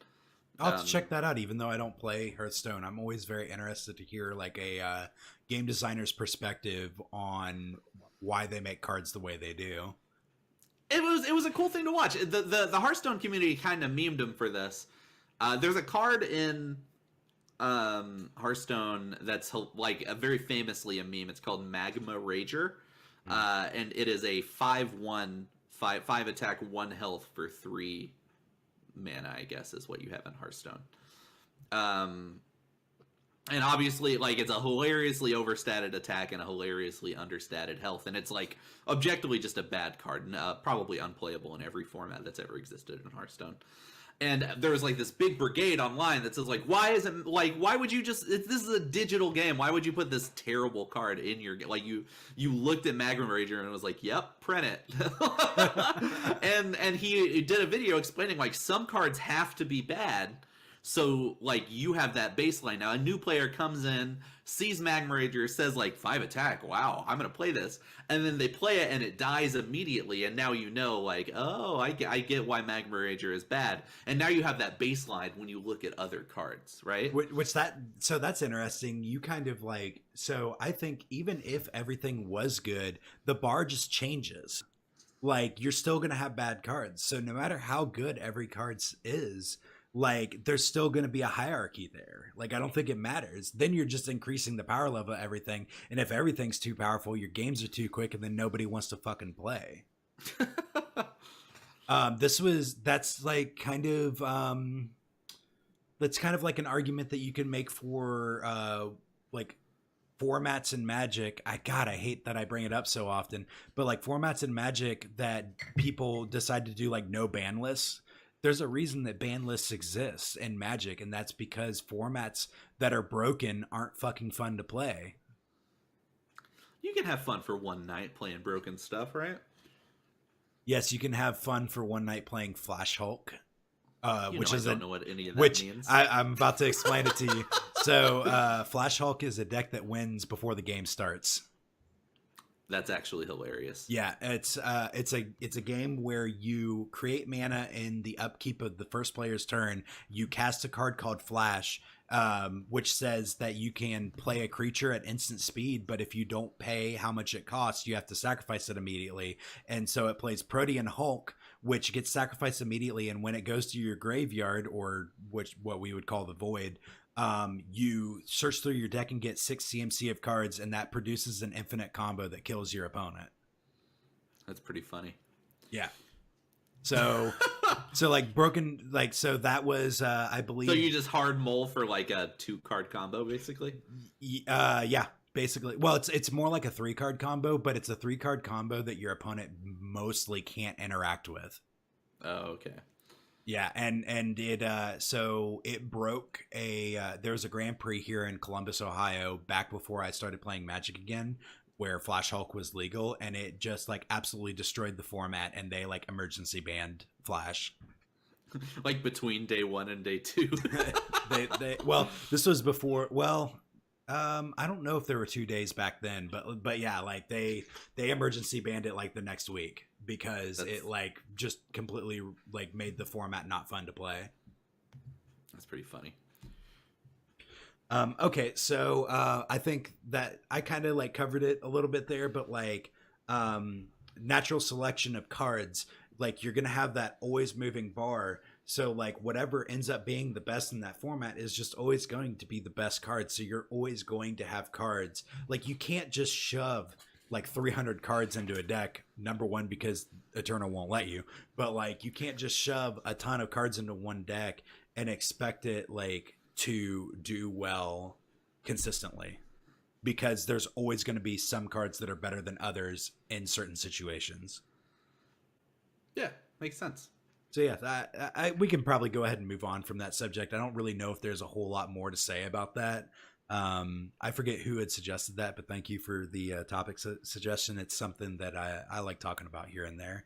I'll have to check that out. Even though I don't play Hearthstone, I'm always very interested to hear like a game designer's perspective on why they make cards the way they do. It was a cool thing to watch. The Hearthstone community kind of memed him for this. There's a card in Hearthstone that's like very famously a meme. It's called Magma Rager. And it is a 5/1, 5 attack, 1 health for 3 mana, I guess, is what you have in Hearthstone. And obviously, like, it's a hilariously overstated attack and a hilariously understated health, and it's like objectively just a bad card, probably unplayable in every format that's ever existed in Hearthstone. And there was like this big brigade online that says like, why would you just, this is a digital game, why would you put this terrible card in your game? Like, you looked at Magma Rager and was like, yep, print it. and he did a video explaining like some cards have to be bad, so like you have that baseline. Now a new player comes in, sees Magma Rager, says like 5 attack, wow, I'm gonna play this, and then they play it and it dies immediately, and now you know like, oh, I get why Magma Rager is bad, and now you have that baseline when you look at other cards, right? So that's interesting. You kind of like, so I think even if everything was good, the bar just changes. Like, you're still gonna have bad cards, so no matter how good every card is, like, there's still going to be a hierarchy there. Like, I don't think it matters. Then you're just increasing the power level of everything. And if everything's too powerful, your games are too quick, and then nobody wants to fucking play. That's like kind of like an argument that you can make for like formats in Magic. I hate that I bring it up so often, but like formats in Magic that people decide to do like no ban lists. There's a reason that ban lists exist in Magic, and that's because formats that are broken aren't fucking fun to play. You can have fun for one night playing broken stuff, right? Yes, you can have fun for one night playing Flash Hulk, I don't know what any of that means. I'm about to explain it to you. So Flash Hulk is a deck that wins before the game starts. That's actually hilarious. Yeah, it's a game where you create mana in the upkeep of the first player's turn. You cast a card called Flash, which says that you can play a creature at instant speed, but if you don't pay how much it costs, you have to sacrifice it immediately. And so it plays Protean Hulk, which gets sacrificed immediately, and when it goes to your graveyard, or what we would call the void, you search through your deck and get 6 CMC of cards, and that produces an infinite combo that kills your opponent. That's pretty funny. Yeah. So like broken, like, so that was I believe. So you just hard mull for like a 2-card combo, basically. Yeah, basically. Well, it's more like a 3-card combo, but it's a 3-card combo that your opponent mostly can't interact with. Oh, okay. Yeah, and it so it broke there was a Grand Prix here in Columbus, Ohio, back before I started playing Magic again, where Flash Hulk was legal, and it just like absolutely destroyed the format, and they like emergency banned Flash. Like between day 1 and day 2. they well, this was before, well, I don't know if there were 2 days back then, but yeah, like they emergency banned it like the next week because it like just completely like made the format not fun to play. That's pretty funny. Okay, so I think that I kind of like covered it a little bit there, but like natural selection of cards, like you're gonna have that always moving bar. So like whatever ends up being the best in that format is just always going to be the best card. So you're always going to have cards. Like you can't just shove like 300 cards into a deck, number one, because Eternal won't let you, but like you can't just shove a ton of cards into one deck and expect it like to do well consistently, because there's always going to be some cards that are better than others in certain situations. Yeah, makes sense. So yeah, we can probably go ahead and move on from that subject. I don't really know if there's a whole lot more to say about that. I forget who had suggested that, but thank you for the topic suggestion. It's something that I like talking about here and there.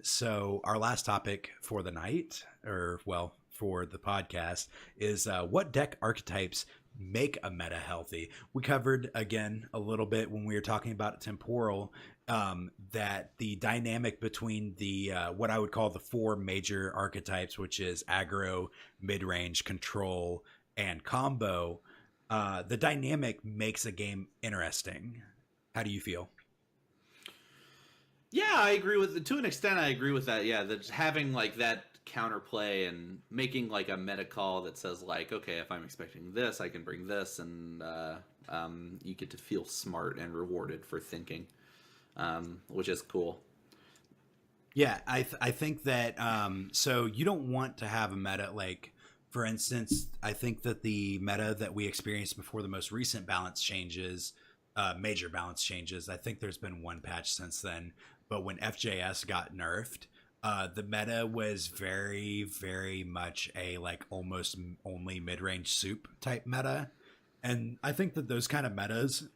So our last topic for the night, or well, for the podcast, is what deck archetypes make a meta healthy. We covered again a little bit when we were talking about Temporal, that the dynamic between the what I would call the 4 major archetypes, which is aggro, mid-range, control, and combo, the dynamic makes a game interesting. How do you feel? Yeah, I agree with it. To an extent, I agree with that. Yeah, that having like that counterplay and making like a meta call that says like, okay, if I'm expecting this, I can bring this, and you get to feel smart and rewarded for thinking, which is cool. Yeah, I think that so you don't want to have a meta like, for instance, I think that the meta that we experienced before the most recent balance changes, major balance changes, I think there's been one patch since then, but when FJS got nerfed, the meta was very, very much a like almost only mid-range soup type meta. And I think that those kind of metas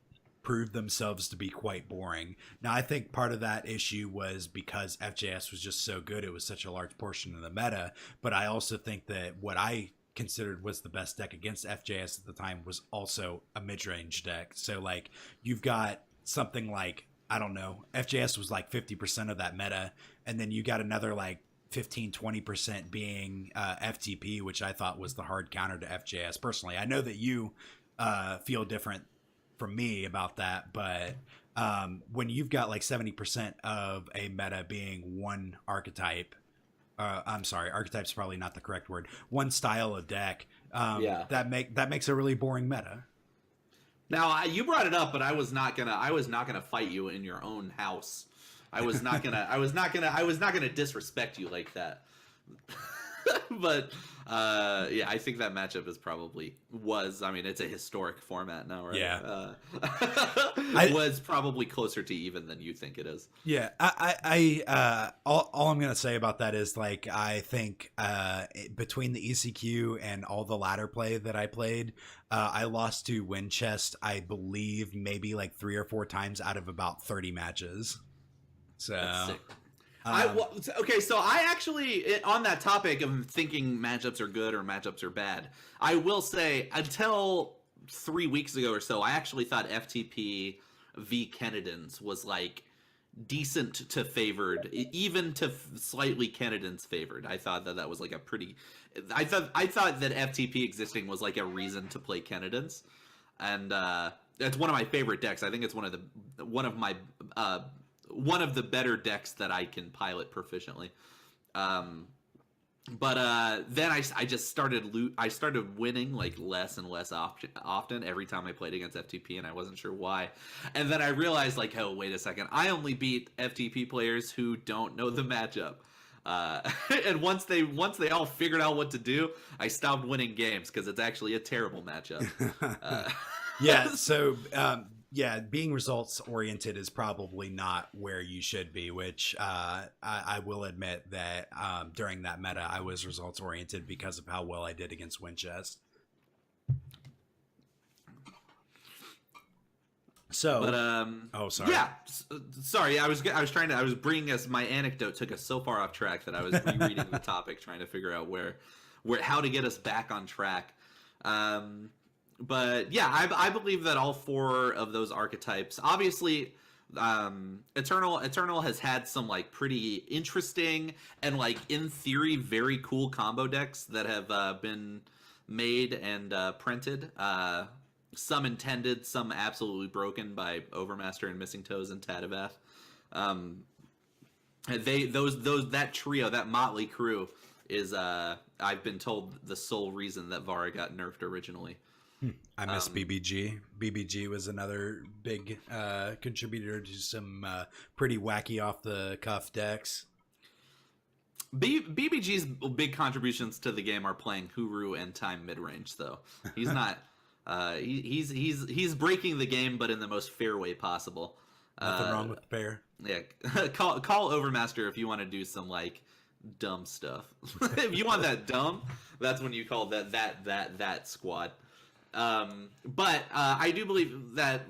proved themselves to be quite boring. Now, I think part of that issue was because FJS was just so good, it was such a large portion of the meta. But I also think that what I considered was the best deck against FJS at the time was also a mid-range deck. So like you've got something like, I don't know, FJS was like 50% of that meta, and then you got another like 15-20% being FTP, which I thought was the hard counter to FJS personally. I know that you feel different from me about that, but when you've got like 70% of a meta being one archetype, I'm sorry, archetype's probably not the correct word, one style of deck, that makes a really boring meta. Now you brought it up, but I was not gonna fight you in your own house. I was not gonna disrespect you like that. But yeah, I think that matchup I mean, it's a historic format now, right? Yeah. Was probably closer to even than you think it is. Yeah, all I'm gonna say about that is like I think between the ECQ and all the ladder play that I played, I lost to Winchest, I believe maybe like 3 or 4 times out of about 30 matches. So that's sick. Okay, so I actually, on that topic of thinking matchups are good or matchups are bad, I will say until 3 weeks ago or so, I actually thought FTP v Kennedans was like decent to favored, even to slightly Kennedans favored. I thought that was like a pretty. I thought that FTP existing was like a reason to play Kennedans, and it's one of my favorite decks. I think it's one of the better decks that I can pilot proficiently. But then I just started winning like less and less often every time I played against FTP, and I wasn't sure why. And then I realized, like, oh, wait a second, I only beat FTP players who don't know the matchup. And once they all figured out what to do, I stopped winning games because it's actually a terrible matchup. Yeah, so yeah, being results oriented is probably not where you should be, which I will admit that during that meta I was results oriented because of how well I did against Winchest. So, but oh, sorry. Yeah, sorry. I was bringing us, my anecdote took us so far off track that I was rereading the topic, trying to figure out where how to get us back on track. But yeah, I believe that all four of those archetypes, obviously, Eternal has had some like pretty interesting and like in theory very cool combo decks that have been made and printed. Some intended, some absolutely broken by Overmaster and Missing Toes and Tadavath. That trio, that motley crew, is I've been told the sole reason that Vara got nerfed originally. I miss BBG. BBG was another big contributor to some pretty wacky off the cuff decks. BBG's big contributions to the game are playing Huru and Time midrange, though. He's not. He's breaking the game, but in the most fair way possible. Nothing wrong with fair. Yeah, call Overmaster if you want to do some like dumb stuff. If you want that dumb, that's when you call that squad. But I do believe that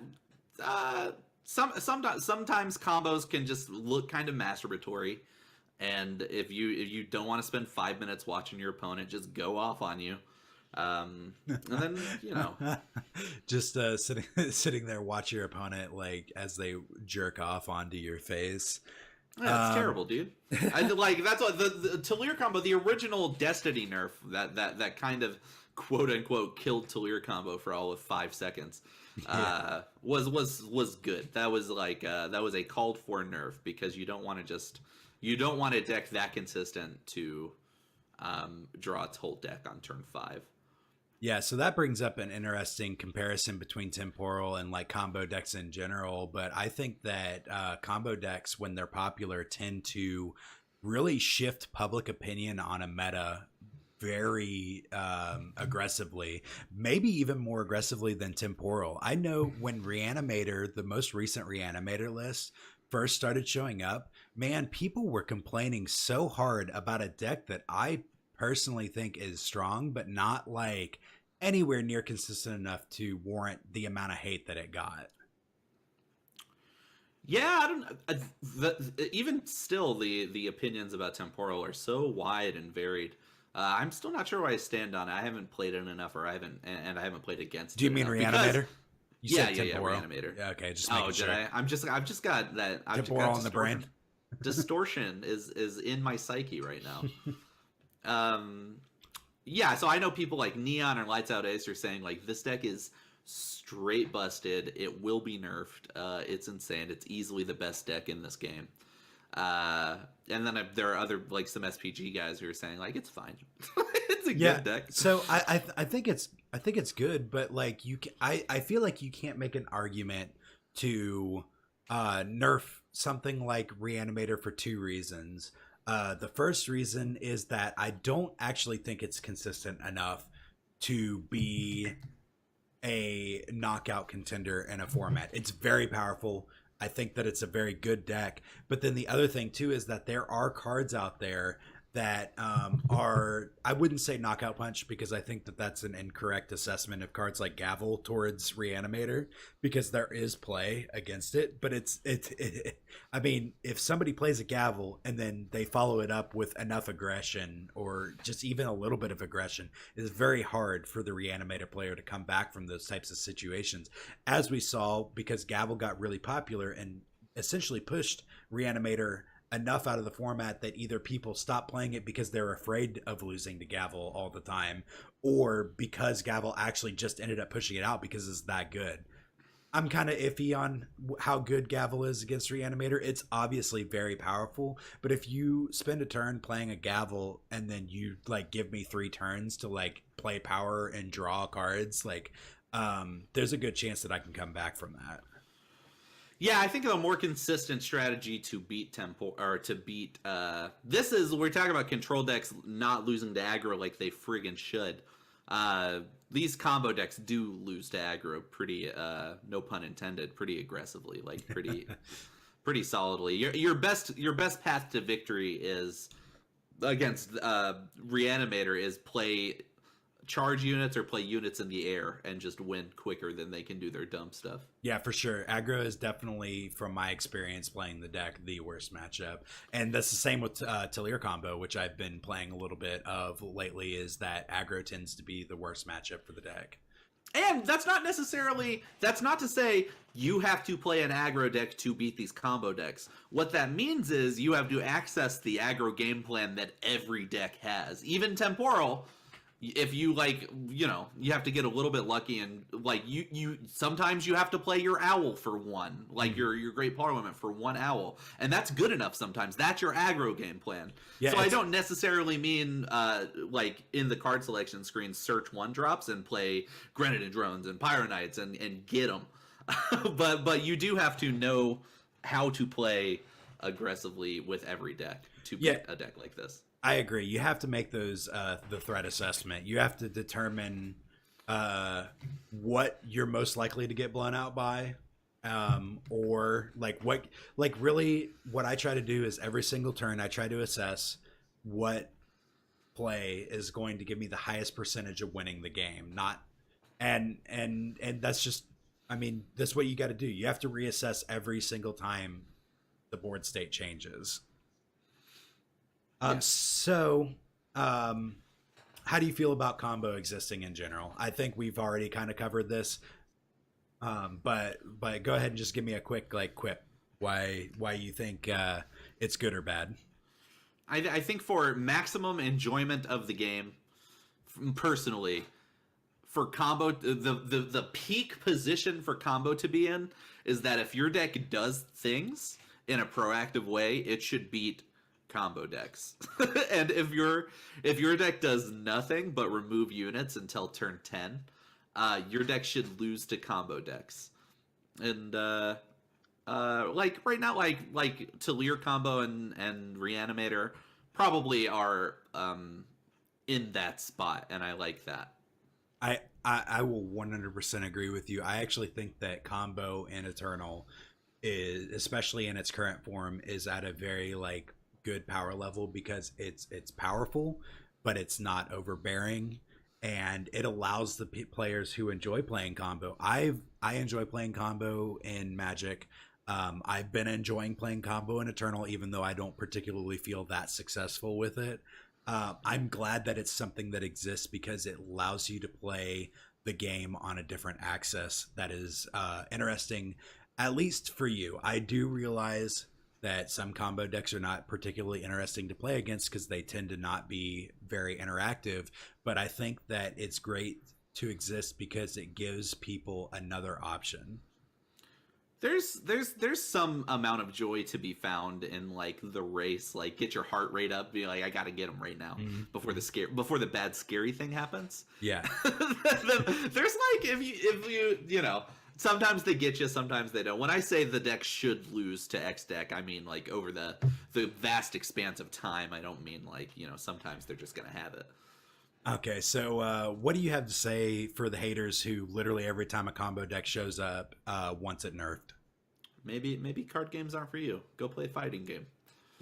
sometimes combos can just look kind of masturbatory, and if you don't want to spend 5 minutes watching your opponent just go off on you. And then just sitting there, watch your opponent like as they jerk off onto your face. Yeah, it's terrible, dude. That's what the Talir combo, the original Destiny nerf, that kind of quote unquote killed Talir combo for all of 5 seconds, was good. That was like that was a called for nerf because you don't want a deck that consistent to draw its whole deck on turn 5. Yeah, so that brings up an interesting comparison between Temporal and like combo decks in general. But I think that combo decks, when they're popular, tend to really shift public opinion on a meta very aggressively, maybe even more aggressively than Temporal. I know when Reanimator, the most recent Reanimator list, first started showing up, man, people were complaining so hard about a deck that I personally think is strong, but not like anywhere near consistent enough to warrant the amount of hate that it got. Yeah, I don't. Even still, the opinions about Temporal are so wide and varied. I'm still not sure where I stand on it. I haven't played it enough, or I haven't played against. Do you mean Reanimator? You said Temporal. Reanimator. Yeah, okay, just making sure. I've just got that. Temporal on the brain. Distortion is in my psyche right now. Yeah, so I know people like Neon or Lights Out Ace are saying like this deck is straight busted. It will be nerfed. It's insane. It's easily the best deck in this game. And then there are other like some SPG guys who are saying like it's fine. It's a good deck. So I think it's good, but like I feel like you can't make an argument to nerf something like Reanimator for 2 reasons. The first reason is that I don't actually think it's consistent enough to be a knockout contender in a format. It's very powerful. I think that it's a very good deck. But then the other thing too is that there are cards out there that are, I wouldn't say knockout punch, because I think that that's an incorrect assessment of cards like Gavel towards Reanimator, because there is play against it. But I mean, if somebody plays a Gavel and then they follow it up with enough aggression or just even a little bit of aggression, it's very hard for the Reanimator player to come back from those types of situations, as we saw, because Gavel got really popular and essentially pushed Reanimator enough out of the format that either people stop playing it because they're afraid of losing to Gavel all the time, or because Gavel actually just ended up pushing it out because it's that good. I'm kind of iffy on how good Gavel is against Reanimator. It's obviously very powerful, but if you spend a turn playing a Gavel and then you like give me 3 turns to like play power and draw cards, like there's a good chance that I can come back from that. Yeah, I think a more consistent strategy to beat this is, we're talking about control decks not losing to aggro like they friggin' should. These combo decks do lose to aggro pretty, no pun intended, pretty aggressively, like pretty solidly. Your best path to victory is against Reanimator is play charge units or play units in the air and just win quicker than they can do their dumb stuff. Yeah, for sure. Aggro is definitely, from my experience playing the deck, the worst matchup. And that's the same with Talir combo, which I've been playing a little bit of lately, is that aggro tends to be the worst matchup for the deck. And that's not to say you have to play an aggro deck to beat these combo decks. What that means is you have to access the aggro game plan that every deck has. Even Temporal, if you you have to get a little bit lucky, and like you sometimes you have to play your owl for one, like your Great Parliament for one owl, and that's good enough sometimes. That's your aggro game plan. Yeah, so I don't necessarily mean like in the card selection screen search 1-drops and play Grenadin Drones and Pyronites and get them. but you do have to know how to play aggressively with every deck to beat a deck like this. I agree. You have to make those the threat assessment. You have to determine what you're most likely to get blown out by, or really what I try to do is every single turn I try to assess what play is going to give me the highest percentage of winning the game. And that's just, I mean, that's what you got to do. You have to reassess every single time the board state changes. So, how do you feel about combo existing in general? I think we've already kind of covered this, but go ahead and just give me a quick quip why you think it's good or bad. I think for maximum enjoyment of the game, personally, for combo, the peak position for combo to be in is that if your deck does things in a proactive way, it should beat combo decks. And if your deck does nothing but remove units until turn 10, your deck should lose to combo decks. And like right now, like Talir combo and Reanimator probably are in that spot, and I like that. I will 100% agree with you. I actually think that combo and Eternal is, especially in its current form, is at a very good power level, because it's powerful, but it's not overbearing, and it allows the players who enjoy playing combo. I enjoy playing combo in Magic. I've been enjoying playing combo in Eternal, even though I don't particularly feel that successful with it. I'm glad that it's something that exists, because it allows you to play the game on a different axis that is interesting, at least for you. I do realize that some combo decks are not particularly interesting to play against because they tend to not be very interactive. But I think that it's great to exist because it gives people another option. There's some amount of joy to be found in the race, get your heart rate up, be like, I gotta get him right now before the bad scary thing happens. Yeah. There's if you sometimes they get you, sometimes they don't. When I say the deck should lose to X deck, I mean over the vast expanse of time. I don't mean sometimes they're just gonna have it. Okay, so what do you have to say for the haters who literally every time a combo deck shows up wants it nerfed? Maybe card games aren't for you. Go play a fighting game.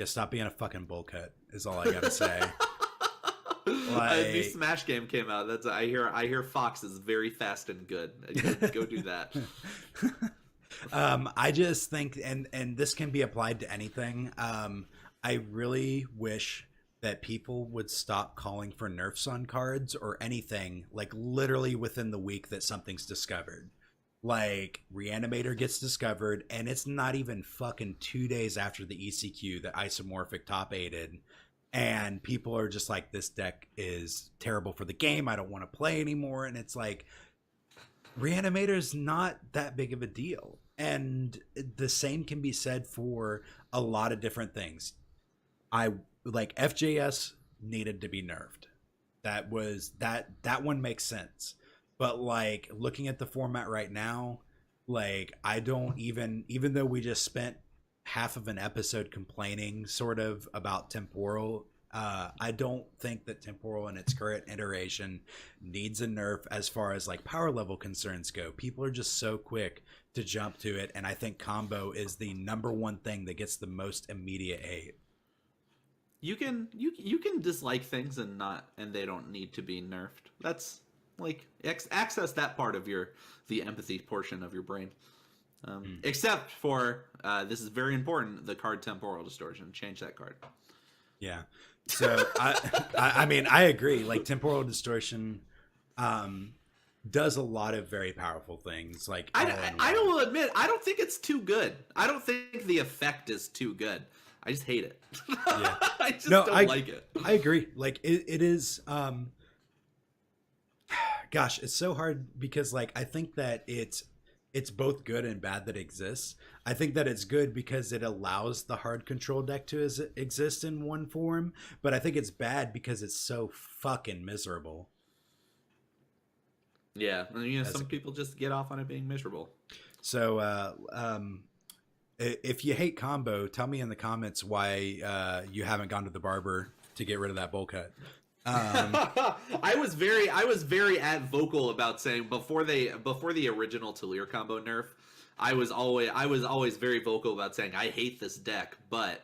Yeah, stop being a fucking bull cut is all I gotta say. A new Smash game came out. That's I hear Fox is very fast and good. Go do that. I just think, and this can be applied to anything. I really wish that people would stop calling for nerfs on cards or anything, like literally within the week that something's discovered. Like Reanimator gets discovered, and it's not even fucking 2 days after the ECQ that Isomorphic top aided, and people are just like, this deck is terrible for the game, I don't want to play anymore. And it's like, Reanimator's not that big of a deal. And the same can be said for a lot of different things. I like FJS needed to be nerfed. That one makes sense. But like looking at the format right now, like I don't even though we just spent half of an episode complaining sort of about Temporal, I don't think that Temporal in its current iteration needs a nerf as far as like power level concerns go. People are just so quick to jump to it, and I think combo is the number one thing that gets the most immediate hate. You can dislike things and they don't need to be nerfed. That's like access that part of the empathy portion of your brain. Except for this is very important, the card Temporal Distortion. Change that card. Yeah. So I mean I agree. Like Temporal Distortion does a lot of very powerful things. Like I will admit I don't think it's too good. I don't think the effect is too good. I just hate it. Yeah. I just don't like it. I agree. Like it is. Gosh, it's so hard because like I think that it's both good and bad that it exists. I think that it's good because it allows the hard control deck to exist in one form, but I think it's bad because it's so fucking miserable. Yeah, some people just get off on it being miserable. So, if you hate combo, tell me in the comments why you haven't gone to the barber to get rid of that bowl cut. I was very vocal about saying before the original Talir combo nerf, I was always very vocal about saying I hate this deck, but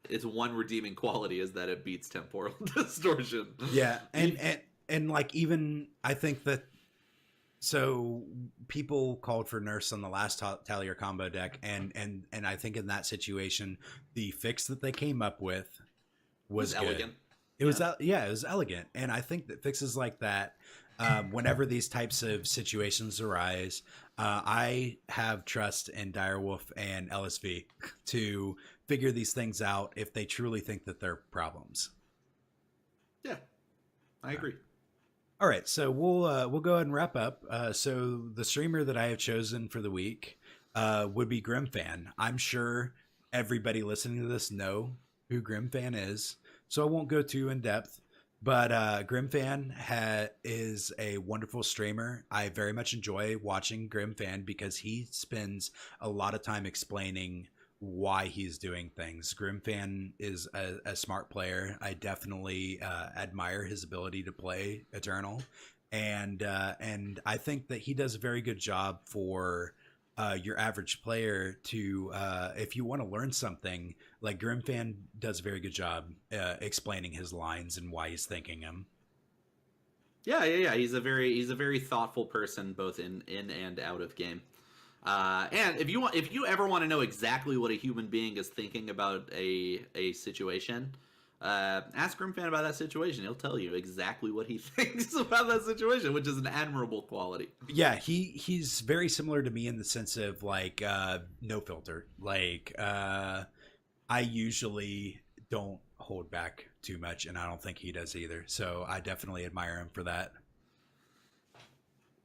its one redeeming quality is that it beats Temporal Distortion. Yeah, and like even I think that. So people called for nerfs on the last Talir combo deck, and I think in that situation, the fix that they came up with was good. Elegant. It was it was elegant, and I think that fixes like that, whenever these types of situations arise, I have trust in Direwolf and LSV to figure these things out if they truly think that they're problems. Yeah, I agree. All right, so we'll go ahead and wrap up. So the streamer that I have chosen for the week would be Grimfan. I'm sure everybody listening to this know who Grimfan is, so I won't go too in depth. But Grimfan is a wonderful streamer. I very much enjoy watching Grimfan because he spends a lot of time explaining why he's doing things. Grimfan is a smart player. I definitely admire his ability to play Eternal, and I think that he does a very good job for your average player to if you want to learn something, like Grimfan does a very good job explaining his lines and why he's thinking them. Yeah. He's a very thoughtful person, both in and out of game. And if you ever want to know exactly what a human being is thinking about a situation, ask Grimfan about that situation. He'll tell you exactly what he thinks about that situation, which is an admirable quality. Yeah, he's very similar to me in the sense of like no filter. Like I usually don't hold back too much, and I don't think he does either. So I definitely admire him for that.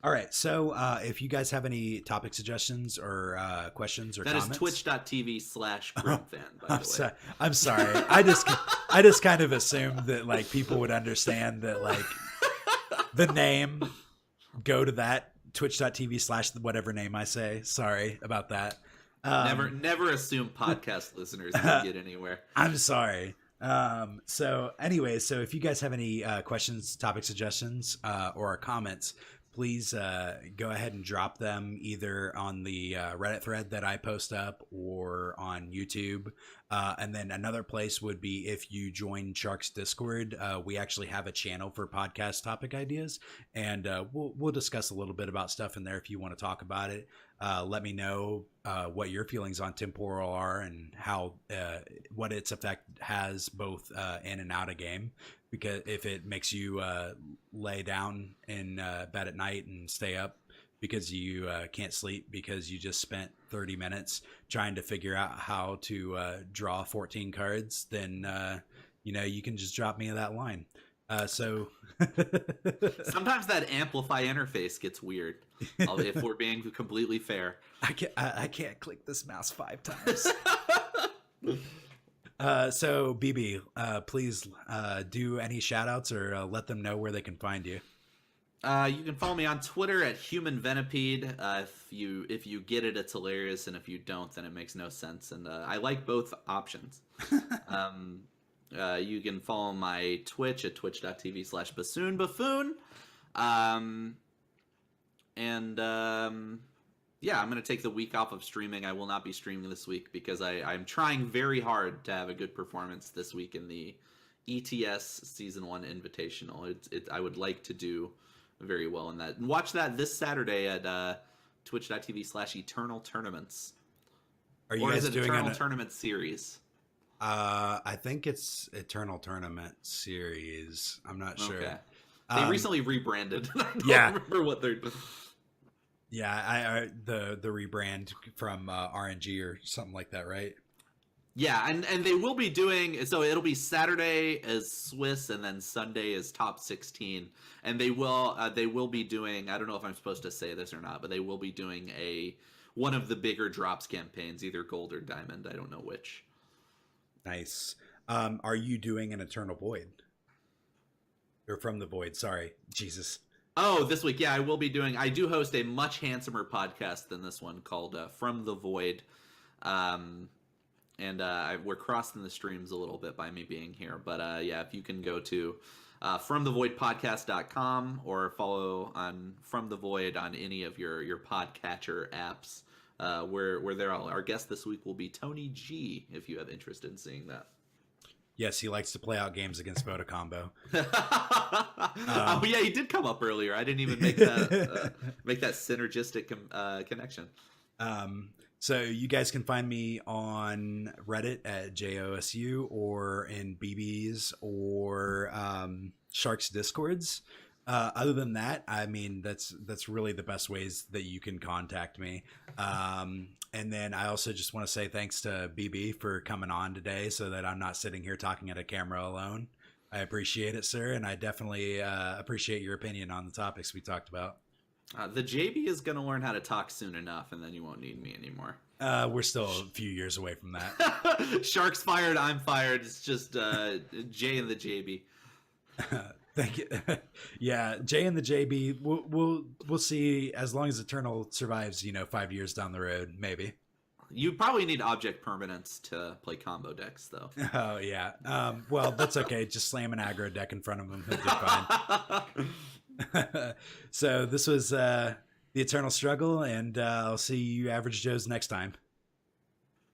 All right, so if you guys have any topic suggestions or questions or comments... That is twitch.tv/Grimfan, by the way. I'm sorry. I just kind of assumed that like people would understand that like the name, go to that, twitch.tv/ whatever name I say. Sorry about that. Never assume podcast listeners can get anywhere. I'm sorry. So anyway, so if you guys have any questions, topic suggestions, or comments, please go ahead and drop them either on the Reddit thread that I post up or on YouTube. And then another place would be if you join Shark's Discord. We actually have a channel for podcast topic ideas, and we'll discuss a little bit about stuff in there if you want to talk about it. Let me know what your feelings on Temporal are and how what its effect has both in and out of game. Because if it makes you lay down in bed at night and stay up because you can't sleep because you just spent 30 minutes trying to figure out how to draw 14 cards, then you can just drop me that line. So sometimes that amplify interface gets weird. If we're being completely fair, I can't click this mouse 5 times. So BB, please do any shout outs or let them know where they can find you. You can follow me on Twitter at humanvenipede. If you get it, it's hilarious, and if you don't, then it makes no sense. And I like both options. You can follow my Twitch at twitch.tv/BassoonBuffoon. Yeah, I'm going to take the week off of streaming. I will not be streaming this week because I'm trying very hard to have a good performance this week in the ETS Season 1 Invitational. I would like to do very well in that. And watch that this Saturday at twitch.tv/Eternal Tournaments. Are you guys doing Eternal Tournament Series? I think it's Eternal Tournament Series. I'm not sure. Okay. They recently rebranded. I don't remember what they're doing. Yeah, the rebrand from RNG or something like that, right? Yeah, and they will be doing, so it'll be Saturday as Swiss and then Sunday as Top 16, and they will be doing, I don't know if I'm supposed to say this or not, but they will be doing one of the bigger drops campaigns, either gold or diamond, I don't know which. Nice. Are you doing an Eternal Void? Or From the Void, sorry. Jesus. Oh, this week, yeah, I will be doing, I do host a much handsomer podcast than this one called From the Void. And we're crossing the streams a little bit by me being here. But yeah, if you can go to fromthevoidpodcast.com or follow on From the Void on any of your podcatcher apps, where they're all. Our guest this week will be Tony G, if you have interest in seeing that. Yes, he likes to play out games against Voda Combo. Oh yeah, he did come up earlier. I didn't even make that synergistic connection. So you guys can find me on Reddit at JOSU or in BB's or Shark's Discords. Other than that, I mean, that's really the best ways that you can contact me. And then I also just want to say thanks to BB for coming on today so that I'm not sitting here talking at a camera alone. I appreciate it, sir, and I definitely appreciate your opinion on the topics we talked about. The JB is going to learn how to talk soon enough, and then you won't need me anymore. We're still a few years away from that. Shark's fired, I'm fired. It's just Jay and the JB. Thank you. Yeah, Jay and the JB. We'll see. As long as Eternal survives, 5 years down the road, maybe. You probably need object permanence to play combo decks, though. Oh yeah. Well, that's okay. Just slam an aggro deck in front of him. He'll do fine. So this was the Eternal Struggle, and I'll see you average Joes next time.